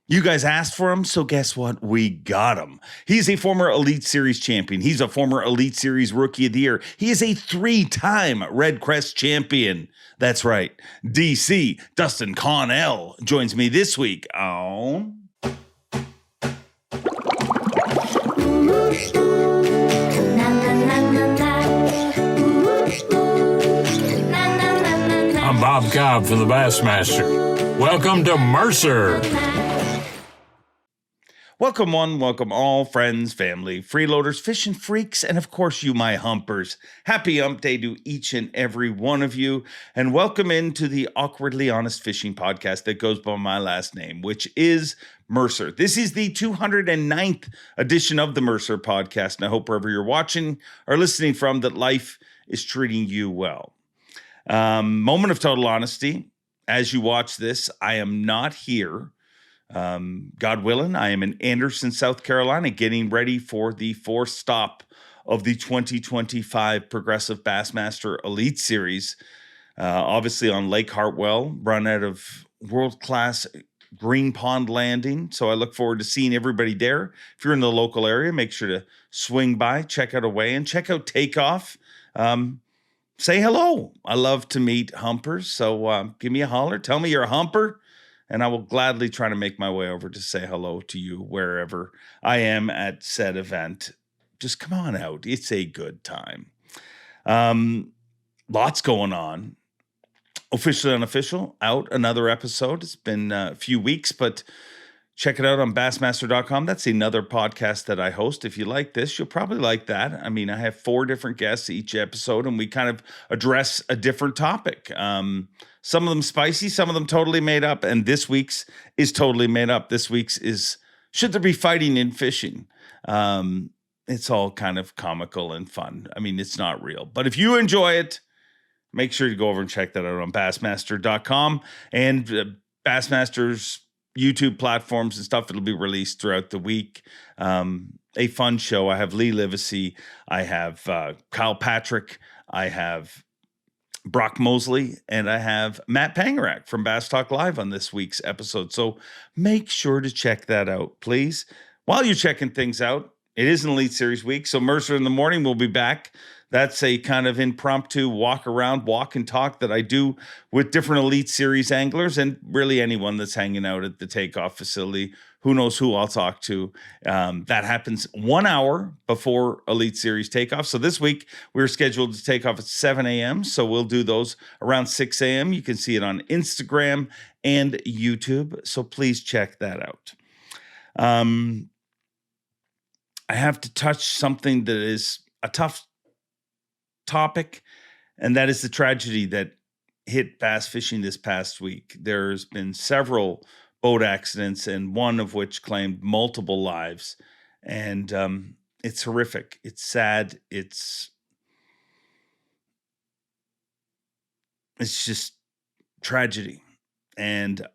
You guys asked for him, so guess what? We got him. He's a former Elite Series champion. He's a former Elite Series Rookie of the Year. He is a 3-time Redcrest champion. That's right. DC, Dustin Connell, joins me this week on... I'm Bob Cobb from the Bassmaster. Welcome to Mercer. Welcome one, welcome all, friends, family, freeloaders, fishing freaks, and of course you, my humpers. Happy hump day to each and every one of you, and welcome into the Awkwardly Honest Fishing Podcast that goes by my last name, which is Mercer. This is the 209th edition of the Mercer Podcast, and I hope wherever you're watching or listening from that life is treating you well. Moment of total honesty. As you watch this, I am not here. God willing, I am in Anderson, South Carolina, getting ready for the fourth stop of the 2025 Progressive Bassmaster Elite Series. Obviously on Lake Hartwell, run out of world-class Green Pond Landing. So I look forward to seeing everybody there. If you're in the local area, make sure to swing by, check out a weigh-in, check out Takeoff. Say hello. I love to meet humpers. So give me a holler. Tell me you're a humper. And I will gladly try to make my way over to say hello to you wherever I am at said event. Just come on out. It's a good time. Lots going on. Officially Unofficial, out another episode. It's been a few weeks, but check it out on Bassmaster.com. That's another podcast that I host. If you like this, you'll probably like that. I mean, I have 4 different guests each episode, and we kind of address a different topic. Some of them spicy, some of them totally made up, and this week's is totally made up. This week's is, should there be fighting in fishing? It's all kind of comical and fun. I mean, it's not real. But if you enjoy it, make sure to go over and check that out on Bassmaster.com and Bassmaster's YouTube platforms and stuff. It'll be released throughout the week. A fun show. I have Lee Livesey. I have Kyle Patrick. I have Brock Mosley, and I have Matt Pangarak from Bass Talk Live on this week's episode. So make sure to check that out, please. While you're checking things out, it is an Elite Series week, so Mercer in the Morning will be back. That's a kind of impromptu walk around, walk and talk that I do with different Elite Series anglers and really anyone that's hanging out at the takeoff facility. Who knows who I'll talk to. That happens 1 hour before Elite Series takeoff. So this week we're scheduled to take off at 7 a.m. So we'll do those around 6 a.m. You can see it on Instagram and YouTube. So please check that out. I have to touch something that is a tough topic, and that is the tragedy that hit bass fishing this past week. There's been several boat accidents, and one of which claimed multiple lives, and it's horrific. It's sad. It's just tragedy, and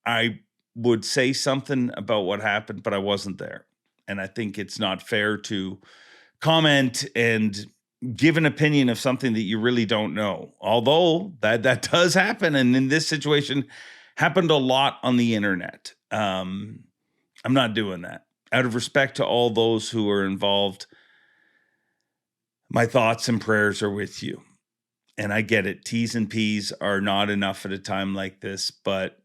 I would say something about what happened, but I wasn't there, and I think it's not fair to comment and give an opinion of something that you really don't know. Although that does happen, and in this situation happened a lot on the internet. I'm not doing that. Out of respect to all those who are involved, my thoughts and prayers are with you. And I get it. T's and P's are not enough at a time like this, but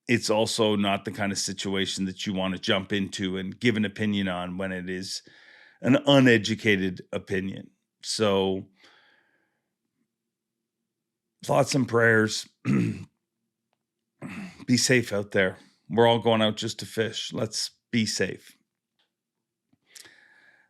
it's also not the kind of situation that you want to jump into and give an opinion on when it is an uneducated opinion. So thoughts and prayers. Be safe out there. We're all going out just to fish. Let's be safe.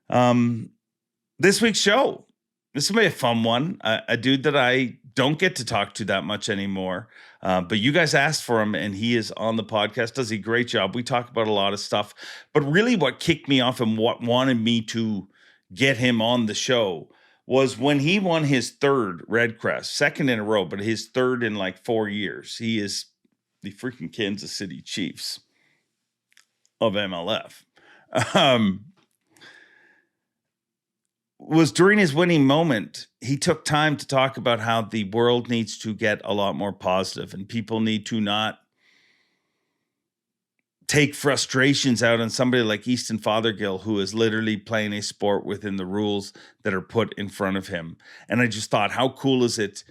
This week's show. This will be a fun one. A dude that I don't get to talk to that much anymore. But you guys asked for him, and he is on the podcast. Does a great job. We talk about a lot of stuff. But really what kicked me off and what wanted me to get him on the show was when he won his 3rd Redcrest, 2nd in a row, but his 3rd in like 4 years. He is the freaking Kansas City Chiefs of MLF. Was during his winning moment, he took time to talk about how the world needs to get a lot more positive and people need to not take frustrations out on somebody like Easton Fothergill, who is literally playing a sport within the rules that are put in front of him. And I just thought, how cool is it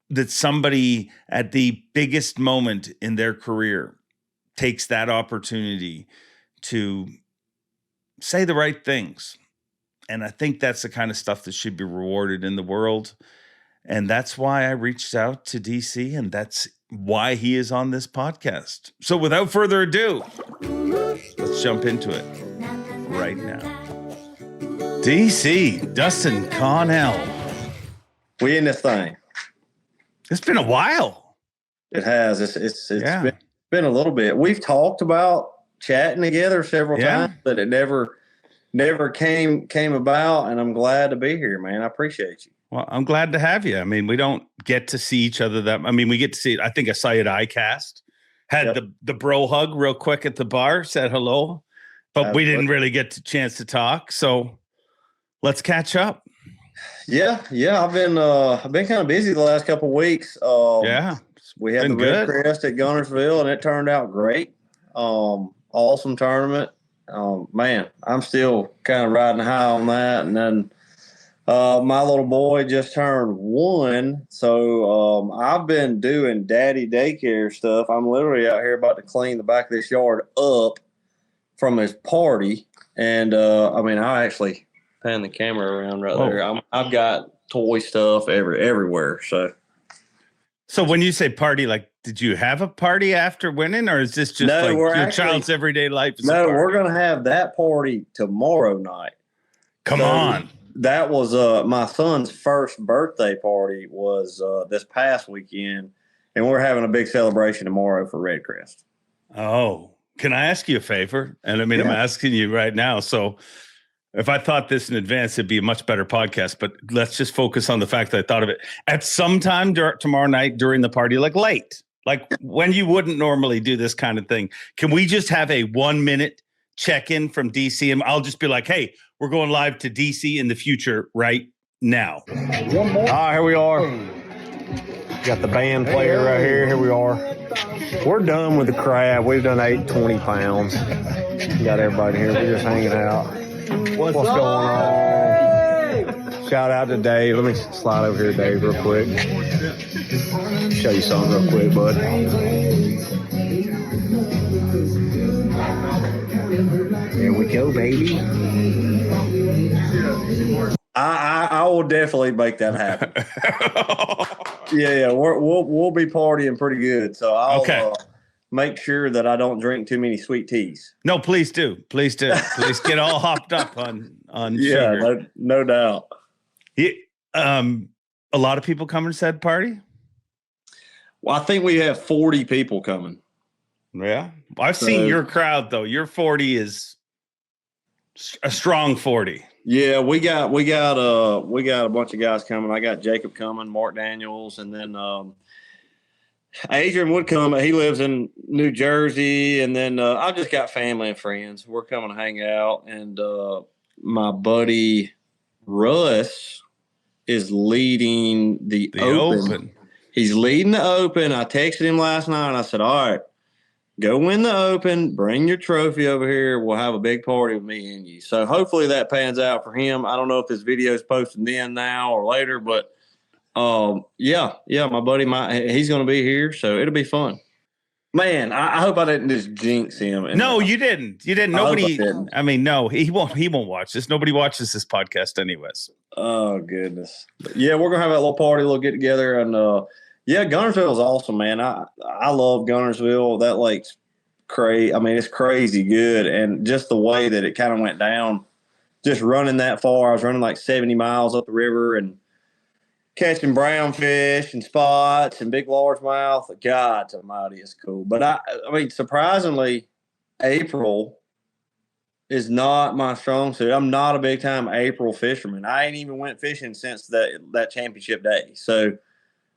that somebody at the biggest moment in their career takes that opportunity to say the right things. And I think that's the kind of stuff that should be rewarded in the world. And that's why I reached out to DC, and that's why he is on this podcast. So without further ado, let's jump into it right now. DC, Dustin Connell. We in this thing. It's been a while. It has. It's been a little bit. We've talked about chatting together several times, but it never came about, and I'm glad to be here, man. I appreciate you. Well, I'm glad to have you. I mean, we don't get to see each other we get to see it. I think I saw you at iCast. Had the bro hug real quick at the bar, said hello, but we didn't really get the chance to talk. So let's catch up. Yeah. I've been kind of busy the last couple of weeks. We had the Redcrest at Gunnersville, and it turned out great. Awesome tournament. Man, I'm still kind of riding high on that. And then my little boy just turned 1, so I've been doing daddy daycare stuff. I'm literally out here about to clean the back of this yard up from his party. And I actually pan the camera around right there. I've got toy stuff everywhere. So when you say party, like, did you have a party after winning, or is this just your child's everyday life? No, we're going to have that party tomorrow night. Come on. That was my son's first birthday party was this past weekend, and we're having a big celebration tomorrow for Redcrest. Oh, can I ask you a favor? And I'm asking you right now. So if I thought this in advance, it'd be a much better podcast, but let's just focus on the fact that I thought of it. At some time tomorrow night during the party, like late, like when you wouldn't normally do this kind of thing, can we just have a 1-minute check-in from DC? And I'll just be like, hey, we're going live to DC in the future right now. Here we are. Got the band player right here. Here we are. We're done with the crab. We've done 20 pounds. Got everybody here. We're just hanging out. What's going on? Shout out to Dave. Let me slide over here, Dave, real quick. Show you something real quick, bud. There we go, baby. I will definitely make that happen. We'll be partying pretty good. So I'll make sure that I don't drink too many sweet teas. No, please do. Please get all hopped up on sugar. No doubt. A lot of people coming to said party. Well, I think we have 40 people coming. Yeah, I've seen your crowd though. Your 40 is a strong 40. Yeah, we got a bunch of guys coming. I got Jacob coming, Mark Daniels, and then Adrian would come. He lives in New Jersey, and then I've just got family and friends. We're coming to hang out, and my buddy Russ is leading the Open. He's leading the Open. I texted him last night, and I said, all right, go win the Open, bring your trophy over here. We'll have a big party with me and you. So hopefully that pans out for him. I don't know if this video is posted then, now, or later, but my buddy, he's going to be here, so it'll be fun. Man, I hope I didn't just jinx him. No, you didn't. Nobody. I mean, no, he won't watch this. Nobody watches this podcast anyways. Oh goodness. But yeah, we're gonna have a little party, a little get together, and Gunnersville is awesome, man. I love Gunnersville. That lake's crazy. I mean, it's crazy good, and just the way that it kind of went down, just running that far. I was running like 70 miles up the river and catching brown fish and spots and big largemouth. God almighty, it's cool. But I mean, surprisingly, April is not my strong suit. I'm not a big time April fisherman. I ain't even went fishing since that championship day. So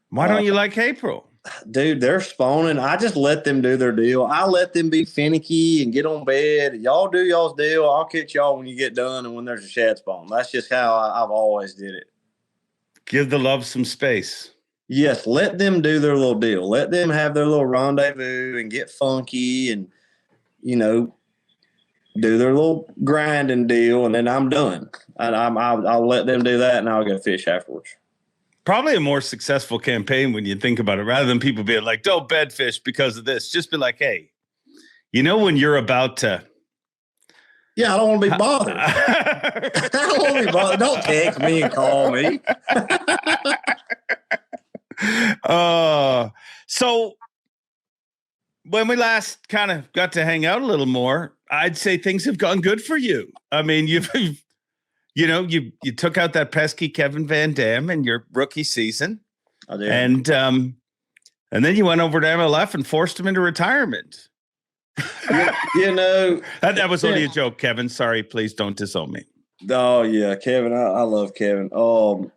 why don't you like April? Dude, they're spawning. I just let them do their deal. I let them be finicky and get on bed. Y'all do y'all's deal. I'll catch y'all when you get done and when there's a shad spawn. That's just how I've always did it. Give the love some space. yes, let them do their little deal. Let them have their little rendezvous and get funky and, do their little grinding deal, and then I'm done. And I'll let them do that, and I'll go fish afterwards. Probably a more successful campaign when you think about it, rather than people being like, don't bed fish because of this. Just be like, hey, when you're about to. Yeah, I don't want to be bothered. I don't want to be bothered. Don't text me and call me. So when we last kind of got to hang out a little more, I'd say things have gone good for you. I mean, you took out that pesky Kevin Van Dam in your rookie season. I did. And then you went over to MLF and forced him into retirement. That was only a joke, Kevin. Sorry, please don't disown me. Oh yeah, Kevin. I love Kevin.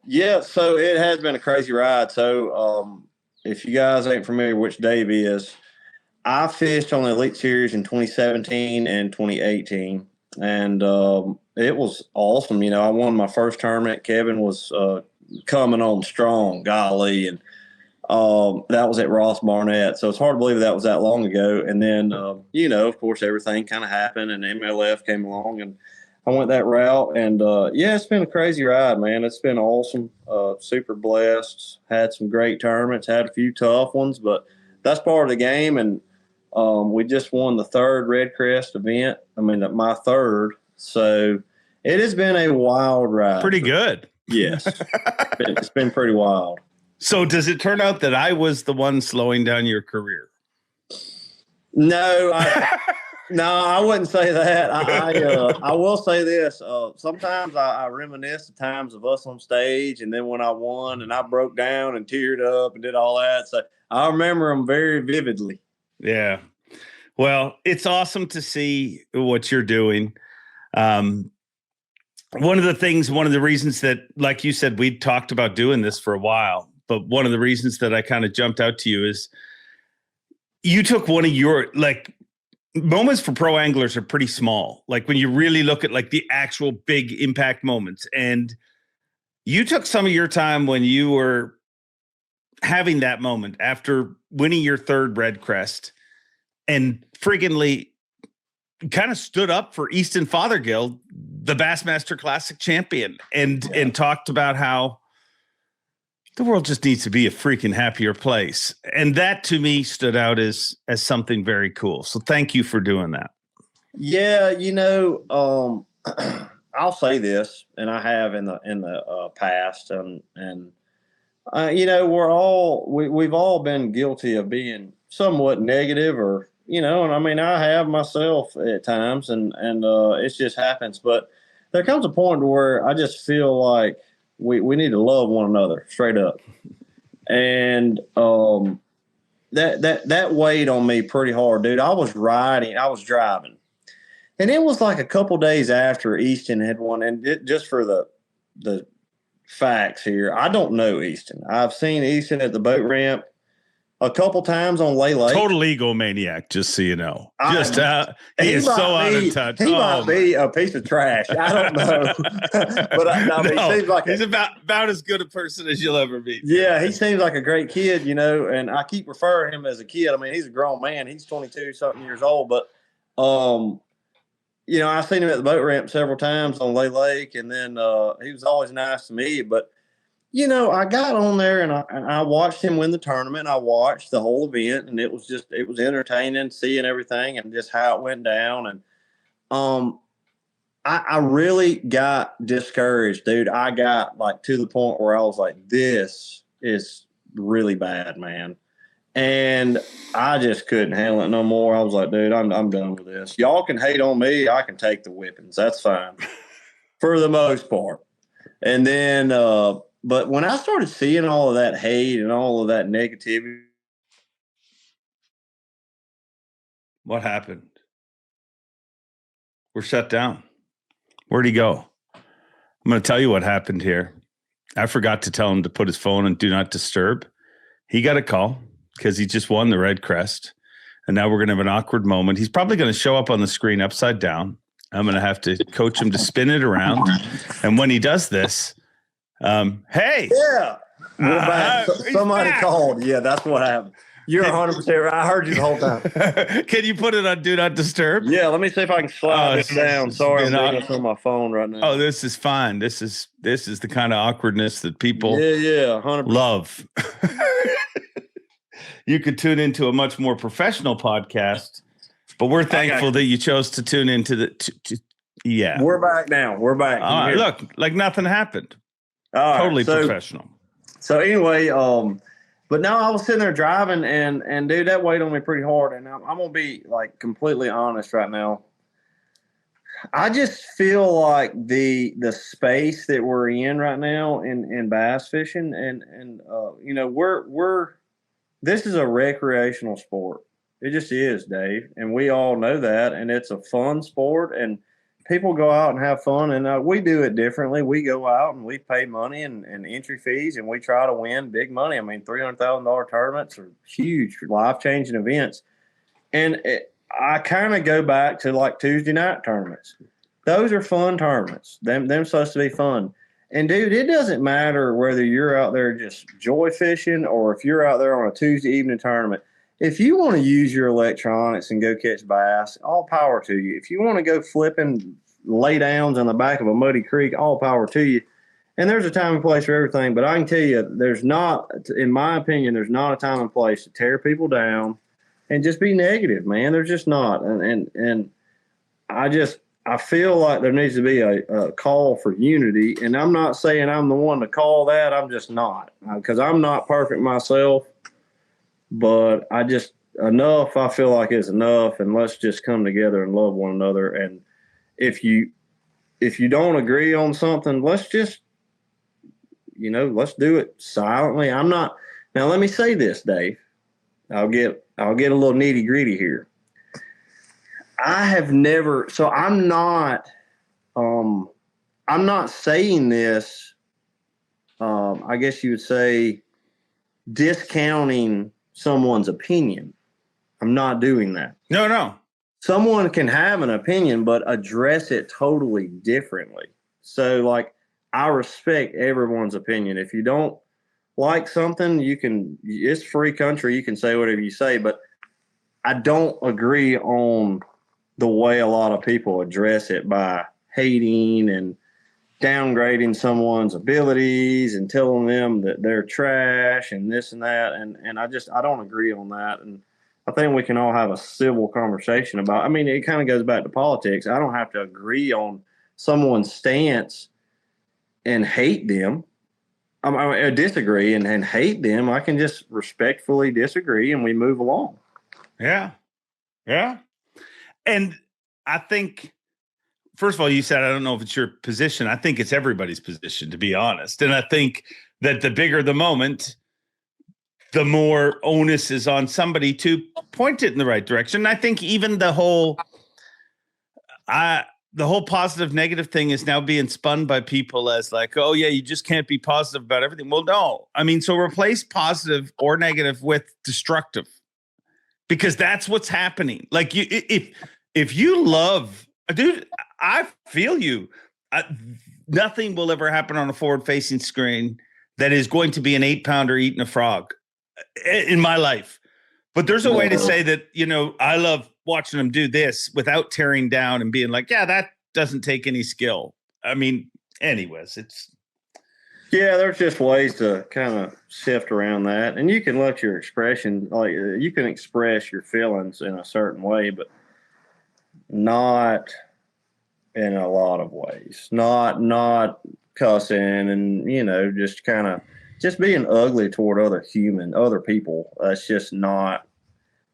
Yeah, so it has been a crazy ride. So if you guys ain't familiar which Dave is, I fished on the Elite Series in 2017 and 2018, and it was awesome. I won my first tournament. Kevin was coming on strong, golly, and that was at Ross Barnett. So it's hard to believe that was that long ago. And then, of course, everything kind of happened, and MLF came along, and I went that route. And, it's been a crazy ride, man. It's been awesome. Super blessed. Had some great tournaments, had a few tough ones, but that's part of the game. And we just won the third Redcrest event. My third. So it has been a wild ride. Pretty good. Yes. It's been pretty wild. So does it turn out that I was the one slowing down your career? No, I wouldn't say that. I will say this. Sometimes I reminisce the times of us on stage, and then when I won and I broke down and teared up and did all that. So I remember them very vividly. Yeah. Well, it's awesome to see what you're doing. One of the reasons that, like you said, we talked about doing this for a while, but one of the reasons that I kind of jumped out to you is you took one of your, moments for pro anglers are pretty small. Like when you really look at the actual big impact moments, and you took some of your time when you were having that moment after winning your third Redcrest and friggin'ly kind of stood up for Easton Fothergill, the Bassmaster Classic champion, and talked about how the world just needs to be a freaking happier place. And that to me stood out as something very cool. So thank you for doing that. Yeah. I'll say this, and I have in the past, and we've all been guilty of being somewhat negative, or, and I have myself at times, and it just happens, but there comes a point where I just feel like we need to love one another straight up. And that weighed on me pretty hard, dude. I was driving, and it was like a couple days after Easton had won. And just for the facts here, I don't know Easton. I've seen Easton at the boat ramp a couple times on Lay Lake. Total egomaniac, just so you know. He is so out of touch. He might be a piece of trash. I don't know. But he seems like he's about as good a person as you'll ever be. Yeah, he seems like a great kid, and I keep referring to him as a kid. He's a grown man. He's 22-something years old. But, I've seen him at the boat ramp several times on Lay Lake, and then he was always nice to me. But, I got on there and I watched him win the tournament. I watched the whole event, and it was entertaining seeing everything and just how it went down. And I really got discouraged, dude. I got to the point where I was like, this is really bad, man. And I just couldn't handle it no more. I was like, dude, I'm done with this. Y'all can hate on me. I can take the whippings. That's fine for the most part. And then, but when I started seeing all of that hate and all of that negativity. What happened? We're shut down. Where'd he go? I'm going to tell you what happened here. I forgot to tell him to put his phone on Do Not Disturb. He got a call because he just won the Redcrest. And now we're going to have an awkward moment. He's probably going to show up on the screen upside down. I'm going to have to coach him to spin it around. And when he does this, hey. Yeah. We're back. Somebody called. Yeah, that's what happened. You're 100% right. I heard you the whole time. Can you put it on Do Not Disturb? Yeah, let me see if I can slide this down. Sorry, I'm doing this on my phone right now. Oh, this is fine. This is the kind of awkwardness that people 100%. love. You could tune into a much more professional podcast, but we're thankful that you chose to tune into the. Yeah, we're back now. We're back. Look, like nothing happened. Totally professional. So anyway, but now I was sitting there driving, and dude, that weighed on me pretty hard. And I'm gonna be like completely honest right now. I just feel like the space that we're in right now in bass fishing, and you know, we're this is a recreational sport. It just is, Dave, and we all know that, and it's a fun sport, and people go out and have fun, and we do it differently. We go out and we pay money and entry fees, and we try to win big money. I mean, $300,000 tournaments are huge, life-changing events. And I kind of go back to like Tuesday night tournaments. Those are fun tournaments. Them supposed to be fun. And, dude, it doesn't matter whether you're out there just joy fishing or if you're out there on a Tuesday evening tournament. If you want to use your electronics and go catch bass, all power to you. If you want to go flipping lay downs on the back of a muddy creek, all power to you. And there's a time and place for everything. But I can tell you, there's not, in my opinion, there's not a time and place to tear people down and just be negative, man. There's just not. And I feel like there needs to be a call for unity. And I'm not saying I'm the one to call that. I'm just not, because I'm not perfect myself. But I just, enough, I feel like it's enough. And let's just come together and love one another. And if you don't agree on something, let's just, let's do it silently. Now let me say this, Dave. I'll get a little nitty gritty here. I have never, so I'm not saying this, I guess you would say, discounting someone's opinion. I'm not doing that. No. Someone can have an opinion, but address it totally differently. So, like, I respect everyone's opinion. If you don't like something, it's free country. You can say whatever you say, but I don't agree on the way a lot of people address it by hating and downgrading someone's abilities and telling them that they're trash and this and that. And I don't agree on that. And I think we can all have a civil conversation about, it kind of goes back to politics. I don't have to agree on someone's stance and hate them. I disagree and hate them. I can just respectfully disagree and we move along. Yeah. And I think, first of all, you said, I don't know if it's your position. I think it's everybody's position, to be honest. And I think that the bigger the moment, the more onus is on somebody to point it in the right direction. I think even the whole positive negative thing is now being spun by people as like, oh yeah, you just can't be positive about everything. Well, no. So replace positive or negative with destructive, because that's what's happening. Like if you love, dude, I feel you. Nothing will ever happen on a forward-facing screen that is going to be an 8-pounder eating a frog in my life. But there's a way to say that, I love watching them do this without tearing down and being like, yeah, that doesn't take any skill. Anyways, there's just ways to kind of sift around that. And you can let your expression, like you can express your feelings in a certain way, but not in a lot of ways, not cussing and, just being ugly toward other people. That's just not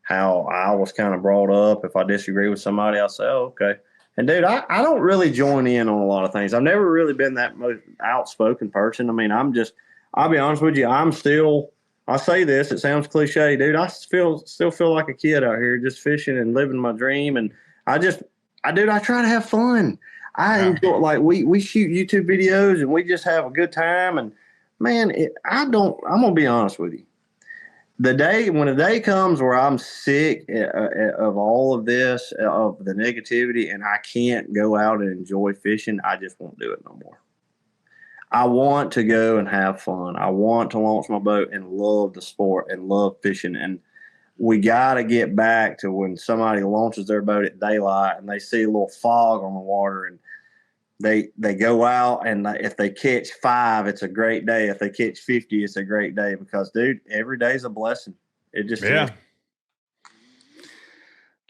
how I was kind of brought up. If I disagree with somebody, I'll say, oh, okay. And dude, I don't really join in on a lot of things. I've never really been that most outspoken person. I'll be honest with you. I say this, it sounds cliche, dude. I still feel like a kid out here just fishing and living my dream. And I try to have fun. I enjoy, like we shoot YouTube videos and we just have a good time. And man, I'm going to be honest with you. When the day comes where I'm sick of all of this, of the negativity, and I can't go out and enjoy fishing, I just won't do it no more. I want to go and have fun. I want to launch my boat and love the sport and love fishing. And we got to get back to when somebody launches their boat at daylight and they see a little fog on the water and they go out, and if they catch 5, it's a great day. If they catch 50, it's a great day, because, dude, every day is a blessing. It just is.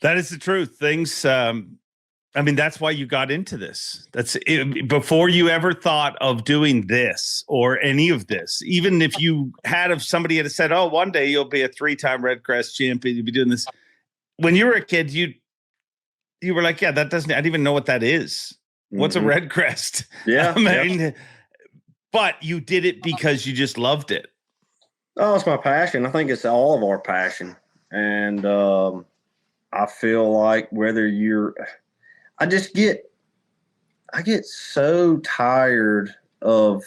That is the truth. Things, that's why you got into this. That's it. Before you ever thought of doing this or any of this, even if somebody had said, oh, one day you'll be a 3-time Redcrest champion, you'll be doing this. When you were a kid, you were like, yeah, I didn't even know what that is. What's a Redcrest? Yeah. But you did it because you just loved it. Oh, it's my passion. I think it's all of our passion. And I feel like I get so tired of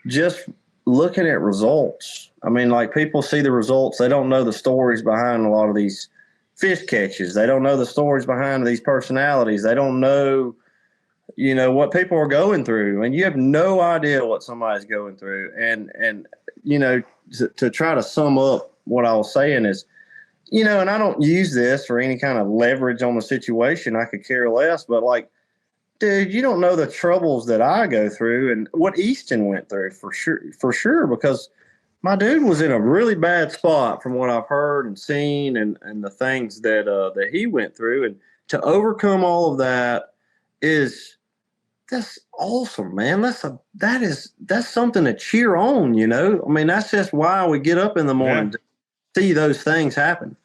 just looking at results. I mean, like, people see the results. They don't know the stories behind a lot of these fish catches. They don't know the stories behind these personalities. They don't know, what people are going through, and you have no idea what somebody's going through. And to try to sum up what I was saying is, and I don't use this for any kind of leverage on the situation. I could care less, but, like, dude, you don't know the troubles that I go through and what Easton went through for sure, because my dude was in a really bad spot from what I've heard and seen, and the things that he went through, and to overcome all of that that's awesome, man. That's something to cheer on, I mean, that's just why we get up in the morning to see those things happen.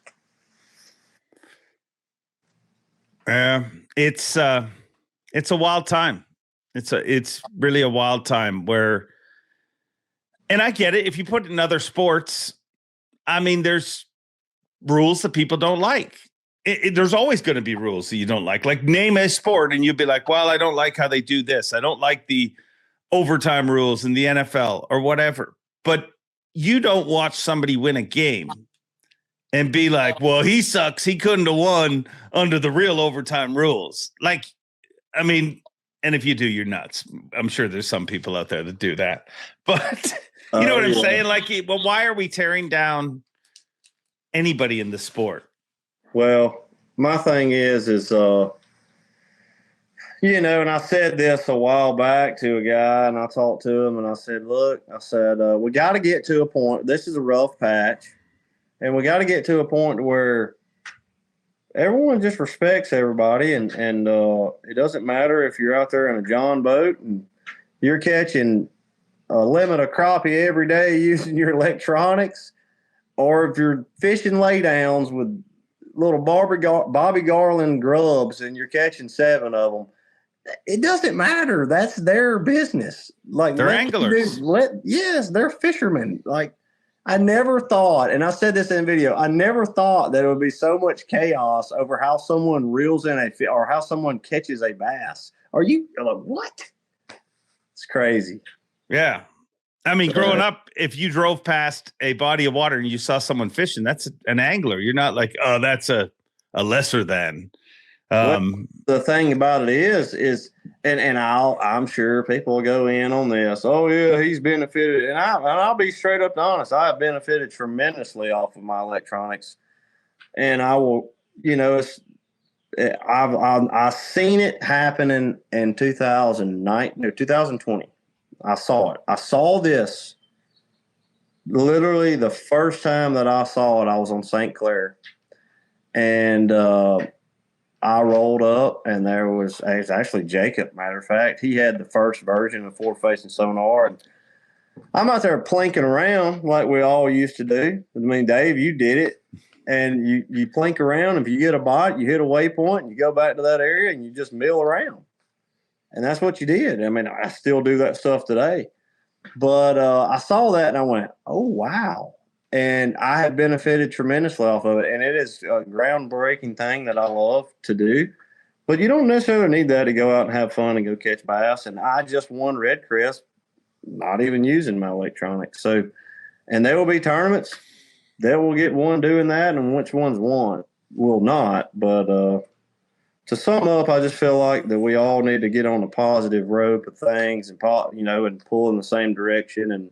It's a wild time. It's really a wild time where, and I get it. If you put it in other sports, I mean, there's rules that people don't like. There's always going to be rules that you don't like. Like, name a sport and you'd be like, well, I don't like how they do this. I don't like the overtime rules in the NFL or whatever. But you don't watch somebody win a game and be like, well, he sucks. He couldn't have won under the real overtime rules. Like, I mean, and if you do, you're nuts. I'm sure there's some people out there that do that. But you know what I'm saying? Like, well, why are we tearing down anybody in the sport? Well, my thing is, and I said this a while back to a guy, and I talked to him, and I said, look, we got to get to a point. This is a rough patch, and we got to get to a point where everyone just respects everybody, and it doesn't matter if you're out there in a John boat and you're catching a limit of crappie every day using your electronics, or if you're fishing laydowns with little Bobby Garland grubs and you're catching 7 of them. It doesn't matter. That's their business. Like, they're anglers. They're fishermen. Like, I never thought, and I said this in video, I never thought that it would be so much chaos over how someone reels in or how someone catches a bass. You're like, what? It's crazy. Yeah. I mean, growing up, if you drove past a body of water and you saw someone fishing, that's an angler. You're not like, oh, that's a lesser than. The thing about it is, and I'm sure people will go in on this. Oh yeah, he's benefited, and I'll be straight up honest. I have benefited tremendously off of my electronics, and I will, I've seen it happen in 2020. I saw it. I saw this literally the first time that I saw it. I was on St. Clair, and I rolled up, and it was actually Jacob. Matter of fact, he had the first version of forward-facing sonar, and I'm out there plinking around like we all used to do. I mean, Dave, you did it, and you plink around. If you get a bite, you hit a waypoint, and you go back to that area, and you just mill around. And that's what you did. I mean, I still do that stuff today. But I saw that, and I went, oh, wow. And I have benefited tremendously off of it. And it is a groundbreaking thing that I love to do. But you don't necessarily need that to go out and have fun and go catch bass. And I just won Redcrest, not even using my electronics. So, and there will be tournaments. They will get one doing that, and which ones won will not. But to sum up, I just feel like that we all need to get on a positive rope of things and, and pull in the same direction. And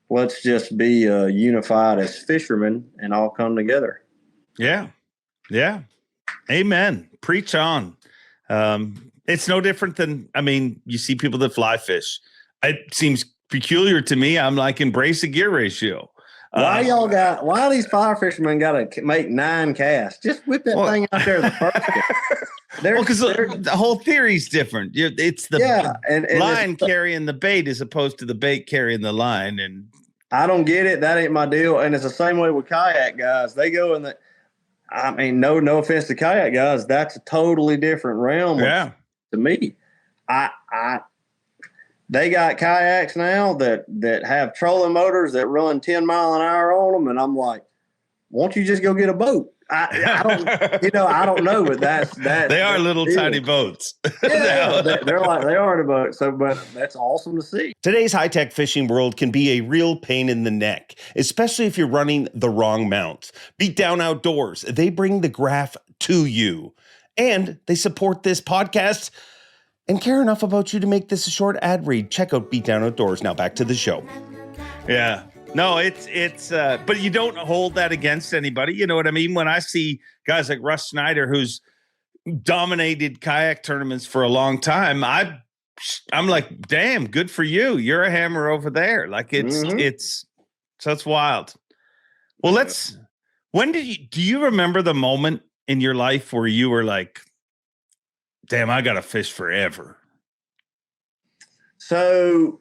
let's just be unified as fishermen and all come together. Yeah. Yeah. Amen. Preach on. It's no different than, you see people that fly fish. It seems peculiar to me. I'm like, embrace a gear ratio. Why these fly fishermen got to make 9 casts? Just whip that thing out there the first. Because the whole theory's different. It's the line carrying the bait as opposed to the bait carrying the line. And I don't get it. That ain't my deal. And it's the same way with kayak guys. They go in no offense to kayak guys. That's a totally different realm. Yeah. To me, they got kayaks now that have trolling motors that run 10 mile an hour on them. And I'm like, won't you just go get a boat? I don't know, but that's they are little tiny boats. Yeah, they are the boats. So, but that's awesome to see. Today's high-tech fishing world can be a real pain in the neck, especially if you're running the wrong mounts. Beat Down Outdoors, they bring the graph to you, and they support this podcast and care enough about you to make this a short ad read. Check out Beat Down Outdoors. Now back to the show. Yeah. No, it's but you don't hold that against anybody. You know what I mean? When I see guys like Russ Snyder, who's dominated kayak tournaments for a long time, I'm like, damn, good for you. You're a hammer over there. Like it's wild. Well, do you remember the moment in your life where you were like, damn, I got to fish forever? So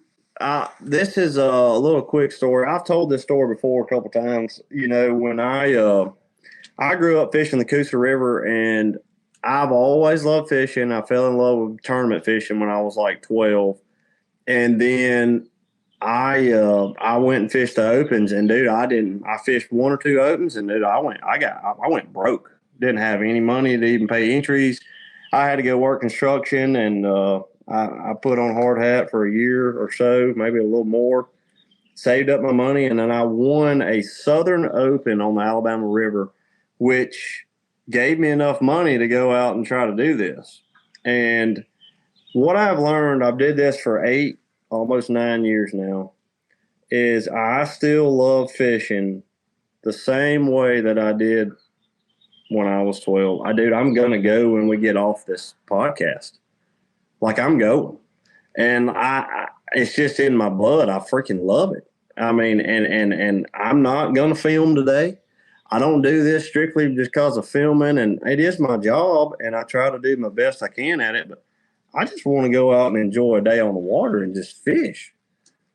this is a little quick story. I've told this story before a couple times. When I grew up fishing the Coosa River, and I've always loved fishing. I fell in love with tournament fishing when I was like 12, and then I went and fished the opens, and dude, I fished 1 or 2 opens, and dude, I went broke. Didn't have any money to even pay entries. I had to go work construction, and I put on hard hat for a year or so, maybe a little more, saved up my money, and then I won a Southern Open on the Alabama River, which gave me enough money to go out and try to do this. And what I've learned, I've did this for 8, almost 9 years now, is I still love fishing the same way that I did when I was 12. I'm going to go when we get off this podcast. Like, I'm going. And it's just in my blood. I freaking love it. And I'm not going to film today. I don't do this strictly just because of filming, and it is my job, and I try to do my best I can at it, but I just want to go out and enjoy a day on the water and just fish.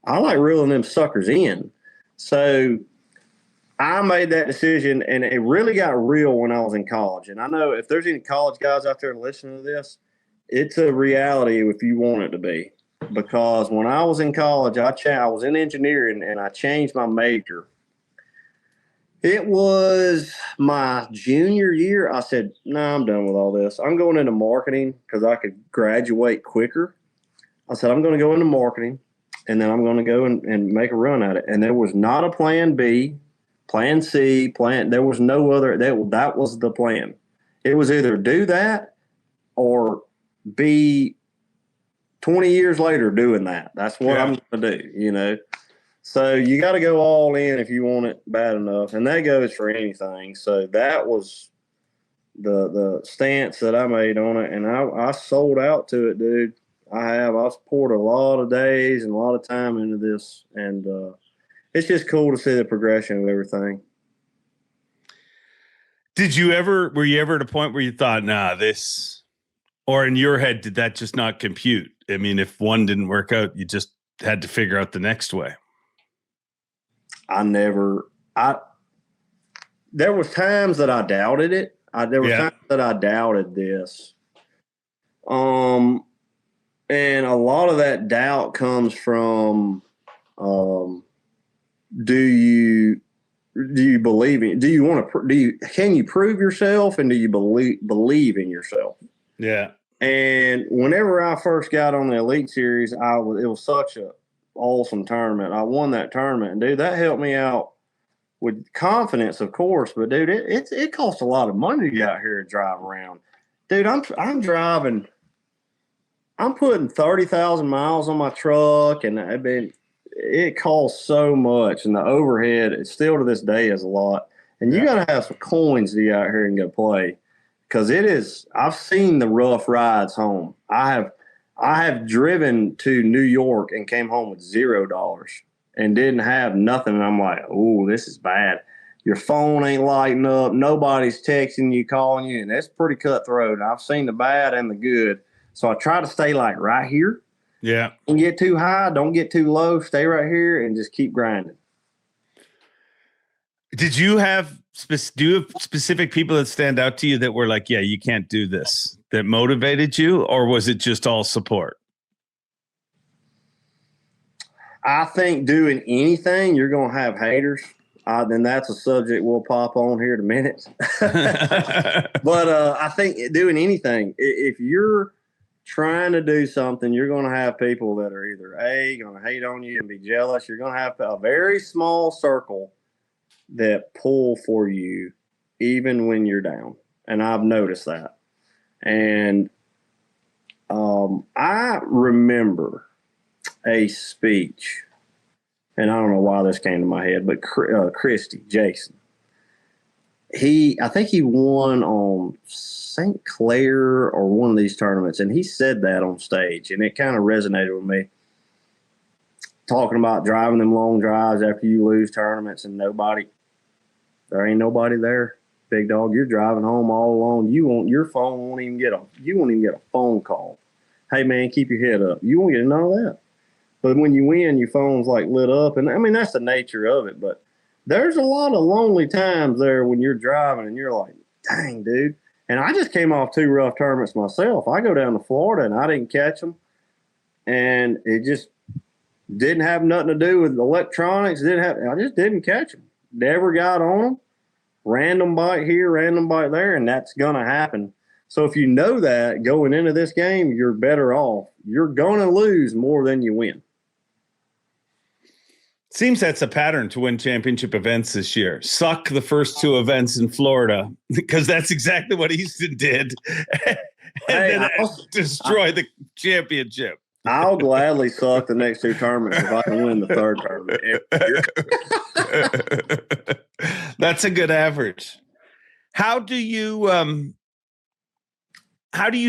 I like reeling them suckers in. So I made that decision, and it really got real when I was in college. And I know if there's any college guys out there listening to this, it's a reality if you want it to be. Because when I was in college, I was in engineering, and I changed my major. It was my junior year. I said, no, I'm done with all this. I'm going into marketing because I could graduate quicker. I said, I'm going to go into marketing, and then I'm going to go and make a run at it. And there was not a plan B, plan C, there was no other. That was the plan. It was either do that or be 20 years later doing that. That's what I'm going to do, So you got to go all in if you want it bad enough. And that goes for anything. So that was the stance that I made on it. And I sold out to it, dude. I've poured a lot of days and a lot of time into this. And it's just cool to see the progression of everything. Were you ever at a point where you thought, this, or in your head, did that just not compute? I mean, if one didn't work out, you just had to figure out the next way. There was times that I doubted it. There was times that I doubted this. And a lot of that doubt comes from, can you prove yourself, and do you believe in yourself? Yeah. And whenever I first got on the Elite Series, it was such a awesome tournament. I won that tournament, and dude, that helped me out with confidence, of course. But dude, it costs a lot of money to get out here and drive around. dude, I'm driving. I'm putting 30,000 miles on my truck, and it costs so much, and the overhead, it's still to this day is a lot. And you got to have some coins to get out here and go play, because it is. I've seen the rough rides home. I have driven to New York and came home with $0 and didn't have nothing. And I'm like, oh, this is bad. Your phone ain't lighting up. Nobody's texting you, calling you, and that's pretty cutthroat. I've seen the bad and the good. So I try to stay like right here. Yeah. Don't get too high. Don't get too low. Stay right here and just keep grinding. Did you have specific people that stand out to you that were like, yeah, you can't do this, that motivated you, or was it just all support? I think doing anything, you're going to have haters. Then that's a subject we'll pop on here in a minute. But I think doing anything, if you're trying to do something, you're going to have people that are either going to hate on you and be jealous. You're going to have a very small circle that pull for you even when you're down. And I've noticed that. And I remember a speech, and I don't know why this came to my head, but Jason, I think he won on St. Clair or one of these tournaments, and he said that on stage, and it kind of resonated with me. Talking about driving them long drives after you lose tournaments and there ain't nobody there. Big dog, you're driving home all alone. Your phone won't even get a phone call. Hey man, keep your head up. You won't get none of that. But when you win, your phone's like lit up, and I mean that's the nature of it. But there's a lot of lonely times there when you're driving and you're like, dang, dude. And I just came off 2 rough tournaments myself. I go down to Florida and I didn't catch them, and it just didn't have nothing to do with electronics. I just didn't catch them. Never got on them. Random bite here, random bite there, and that's going to happen. So if you know that going into this game, you're better off. You're going to lose more than you win. Seems that's a pattern to win championship events this year. Suck the first 2 events in Florida, because that's exactly what Easton did. And then destroy the championship. I'll gladly suck the next 2 tournaments if I can win the 3rd tournament. That's a good average. How do you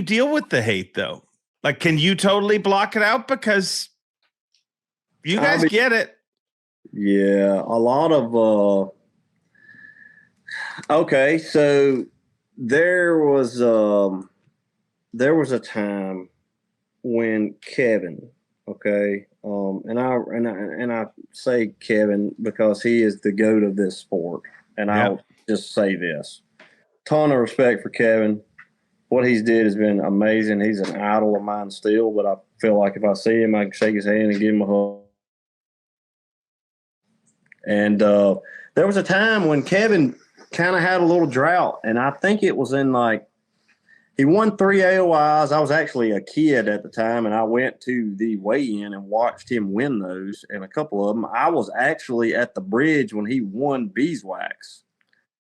deal with the hate though? Like, can you totally block it out? Because you guys get it. Yeah, a lot of okay, so there was a time when Kevin, okay, and I say Kevin because he is the GOAT of this sport, and I'll just say this: ton of respect for Kevin. What he's did has been amazing. He's an idol of mine still, but I feel like if I see him, I can shake his hand and give him a hug. And there was a time when Kevin kind of had a little drought, and I think it was in he won 3 AOIs. I was actually a kid at the time, and I went to the weigh-in and watched him win those, and a couple of them. I was actually at the bridge when he won beeswax.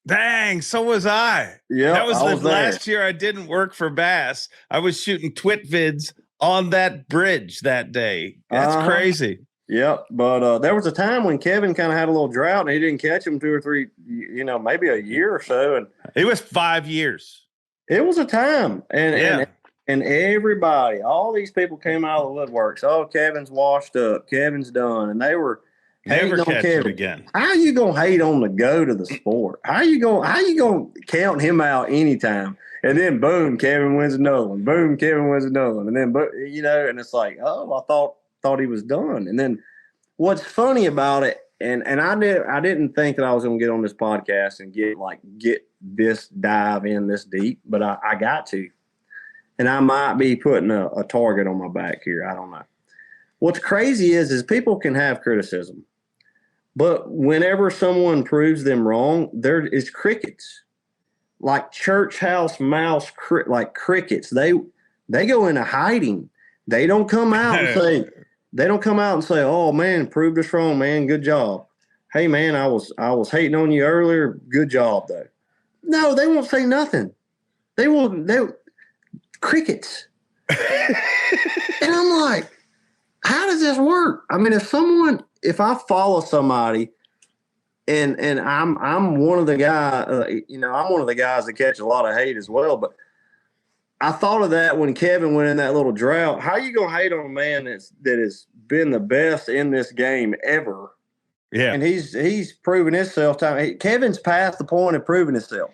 Dang, so was I. Yeah, that was the last year I didn't work for Bass. I was shooting twit vids on that bridge that day. That's crazy. Yep, but there was a time when Kevin kind of had a little drought, and he didn't catch him 2 or 3, maybe a year or so. And it was 5 years. It was a time, and everybody, all these people came out of the woodworks. Oh, Kevin's washed up. Kevin's done, and they were never catch him again. How you gonna hate on the GOAT of the sport? How you gonna count him out anytime? And then boom, Kevin wins another one. Boom, Kevin wins another one. And then and it's like, oh, I thought he was done. And then what's funny about it, and I didn't think that I was gonna get on this podcast and get this dive in this deep, but I got to. And I might be putting a target on my back here. I don't know. What's crazy is people can have criticism, but whenever someone proves them wrong, there is crickets, like church house mouse, like crickets. They go into hiding. They don't come out and say, "Oh man, proved us wrong, man. Good job. Hey man, I was hating on you earlier. Good job though." No, they won't say nothing. crickets. And I'm like, how does this work? I mean, if I follow somebody and I'm one of the guys, I'm one of the guys that catch a lot of hate as well, but I thought of that when Kevin went in that little drought. How are you going to hate on a man that has been the best in this game ever? Yeah. And he's proven himself Kevin's past the point of proving himself.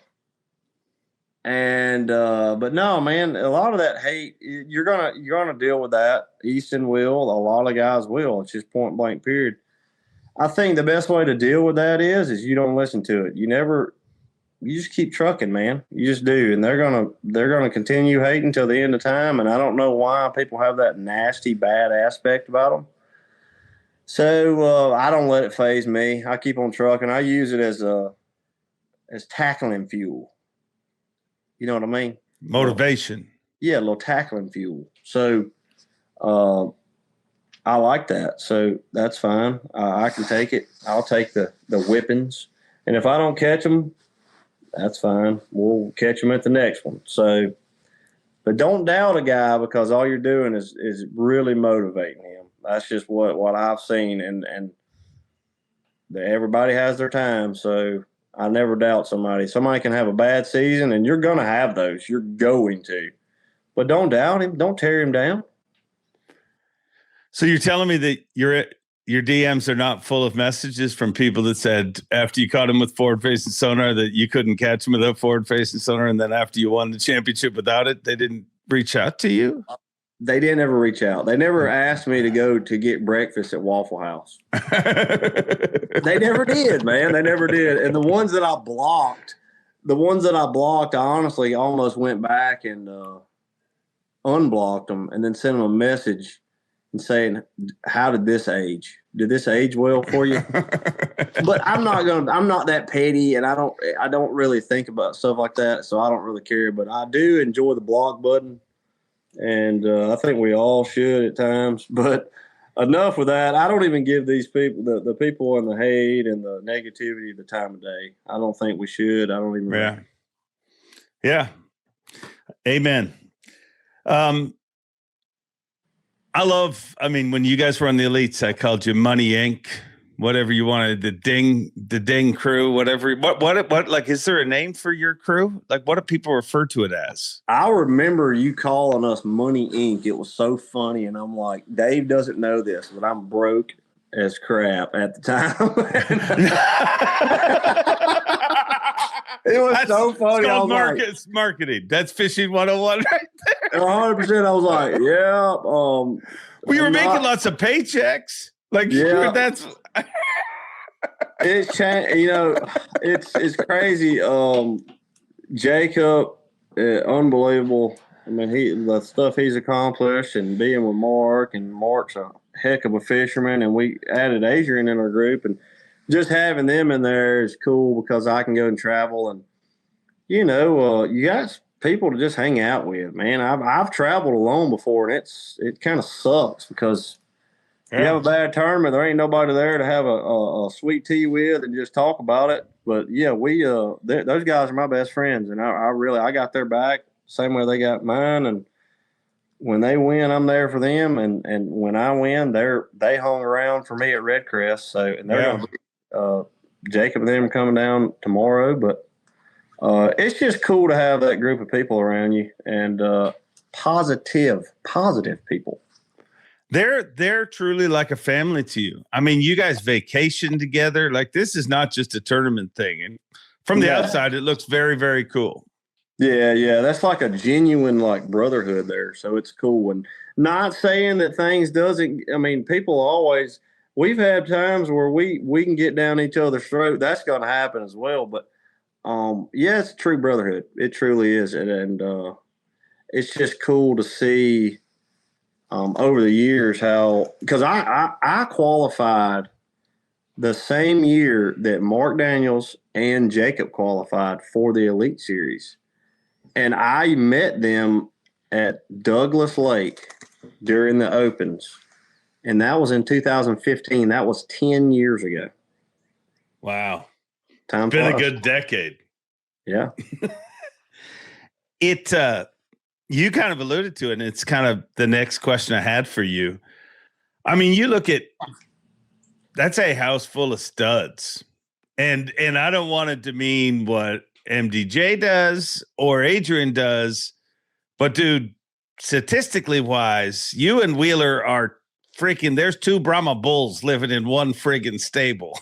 And but no, man, a lot of that hate, you're gonna deal with that. Easton will, a lot of guys will. It's just point blank period. I think the best way to deal with that is you don't listen to it. You just keep trucking, man. You just do. And they're gonna continue hating till the end of time. And I don't know why people have that nasty, bad aspect about them. So I don't let it faze me. I keep on trucking. I use it as tackling fuel. You know what I mean? Motivation. Yeah, a little tackling fuel. So I like that. So that's fine. I can take it. I'll take the whippings. And if I don't catch them, that's fine. We'll catch them at the next one. So, but don't doubt a guy because all you're doing is really motivating him. That's just what I've seen. And everybody has their time. So I never doubt somebody. Somebody can have a bad season, and you're going to have those. You're going to. But don't doubt him. Don't tear him down. So you're telling me that your DMs are not full of messages from people that said after you caught him with forward-facing sonar that you couldn't catch him without forward-facing sonar, and then after you won the championship without it, they didn't reach out to you? They didn't ever reach out. They never asked me to go to get breakfast at Waffle House. They never did, man. They never did. And the ones that I blocked, I honestly almost went back and unblocked them and then sent them a message and saying, how did this age? Did this age well for you? But I'm not that petty, and I don't really think about stuff like that, so I don't really care. But I do enjoy the block button. And I think we all should at times. But enough with that. I don't even give these people, the people and the hate and the negativity, the time of day. I don't think we should. I don't even. Yeah. Yeah. Amen. When you guys were on the Elites, I called you Money Inc., whatever you wanted, the Ding crew, whatever. What, like, is there a name for your crew? Like, what do people refer to it as? I remember you calling us Money Inc. It was so funny. And I'm like, Dave doesn't know this, but I'm broke as crap at the time. It was so funny. It's marketing. That's fishing 101 right there. 100%. I was like, yeah. We were making lots of paychecks. Like, yeah, that's it's it's crazy. Jacob, unbelievable. I mean, the stuff he's accomplished, and being with Mark, and Mark's a heck of a fisherman, and we added Adrian in our group, and just having them in there is cool because I can go and travel, and you got people to just hang out with, man. I've traveled alone before, and it kind of sucks because. You have a bad tournament, there ain't nobody there to have a sweet tea with and just talk about it. But yeah, those guys are my best friends, and I got their back same way they got mine. And when they win, I'm there for them, and when I win, they hung around for me at Redcrest. So and they're gonna be, Jacob and them coming down tomorrow. But it's just cool to have that group of people around you, and positive people. They're truly like a family to you. I mean, you guys vacation together. Like, this is not just a tournament thing. And from the outside, it looks very, very cool. Yeah. That's like a genuine like brotherhood there. So it's cool. And not saying that things people always, we've had times where we can get down each other's throat. That's going to happen as well. But it's a true brotherhood. It truly is. And it's just cool to see over the years because I qualified the same year that Mark Daniels and Jacob qualified for the Elite Series. And I met them at Douglas Lake during the Opens. And that was in 2015. That was 10 years ago. Wow. Time been a good decade. Yeah. You kind of alluded to it, and it's kind of the next question I had for you. I mean, you look at that's a house full of studs, and I don't want it to mean what MDJ does or Adrian does, but dude, statistically wise, you and Wheeler are freaking. There's 2 Brahma bulls living in one friggin' stable.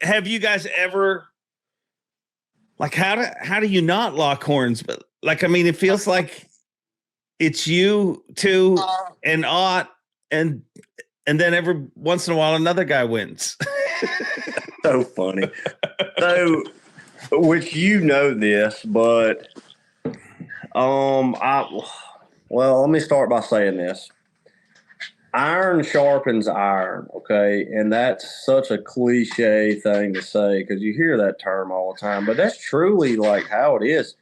Have you guys ever? Like, how do you not lock horns? But like, I mean, it feels like it's you two and Ott, and then every once in a while another guy wins. So funny. So, which you know this, but well, let me start by saying this. Iron sharpens iron, okay? And that's such a cliche thing to say because you hear that term all the time, but that's truly like how it is.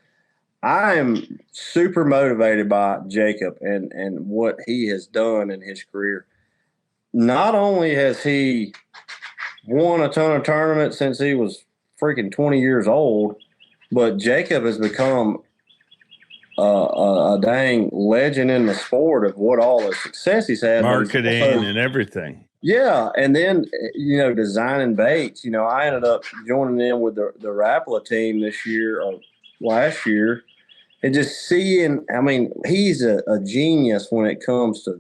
I am super motivated by Jacob and what he has done in his career. Not only has he won a ton of tournaments since he was freaking 20 years old, but Jacob has become a dang legend in the sport of what all the success he's had. Marketing and everything. Yeah. And then, designing baits. I ended up joining in with the Rapala team this year or last year and just seeing, I mean, he's a genius when it comes to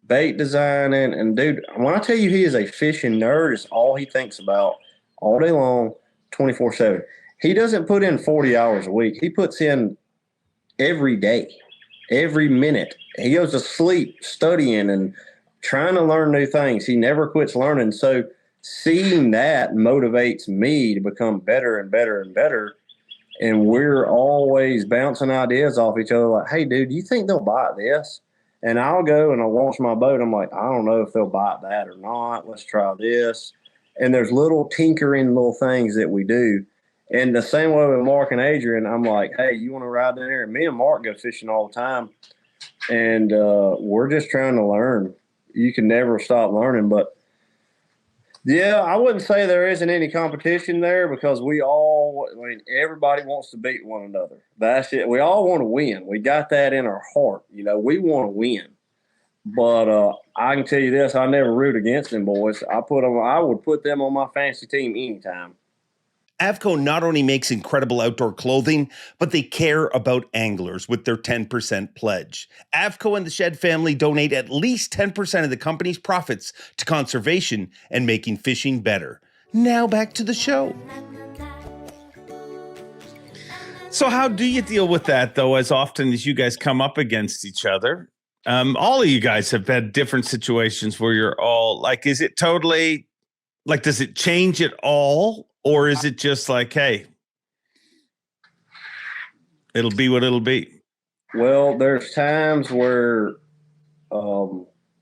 bait designing. And dude, when I tell you he is a fishing nerd, it's all he thinks about all day long, 24/7. He doesn't put in 40 hours a week. He puts in every day, every minute. He goes to sleep studying and trying to learn new things. He never quits learning. So seeing that motivates me to become better and better and better. And we're always bouncing ideas off each other like, hey, dude, you think they'll bite this? And I'll go and I'll launch my boat. I'm like, I don't know if they'll bite that or not. Let's try this. And there's little tinkering little things that we do. And the same way with Mark and Adrian, I'm like, hey, you want to ride down there? And me and Mark go fishing all the time. And we're just trying to learn. You can never stop learning. But, yeah, I wouldn't say there isn't any competition there because everybody wants to beat one another. That's it. We all want to win. We got that in our heart. We want to win. But I can tell you this, I never root against them boys. I would put them on my fantasy team anytime. Avco not only makes incredible outdoor clothing, but they care about anglers with their 10% pledge. Avco and the Shed family donate at least 10% of the company's profits to conservation and making fishing better. Now back to the show. So how do you deal with that, though, as often as you guys come up against each other? All of you guys have had different situations where you're all like, is it totally like, does it change at all? Or is it just like, hey, it'll be what it'll be? Well, there's times where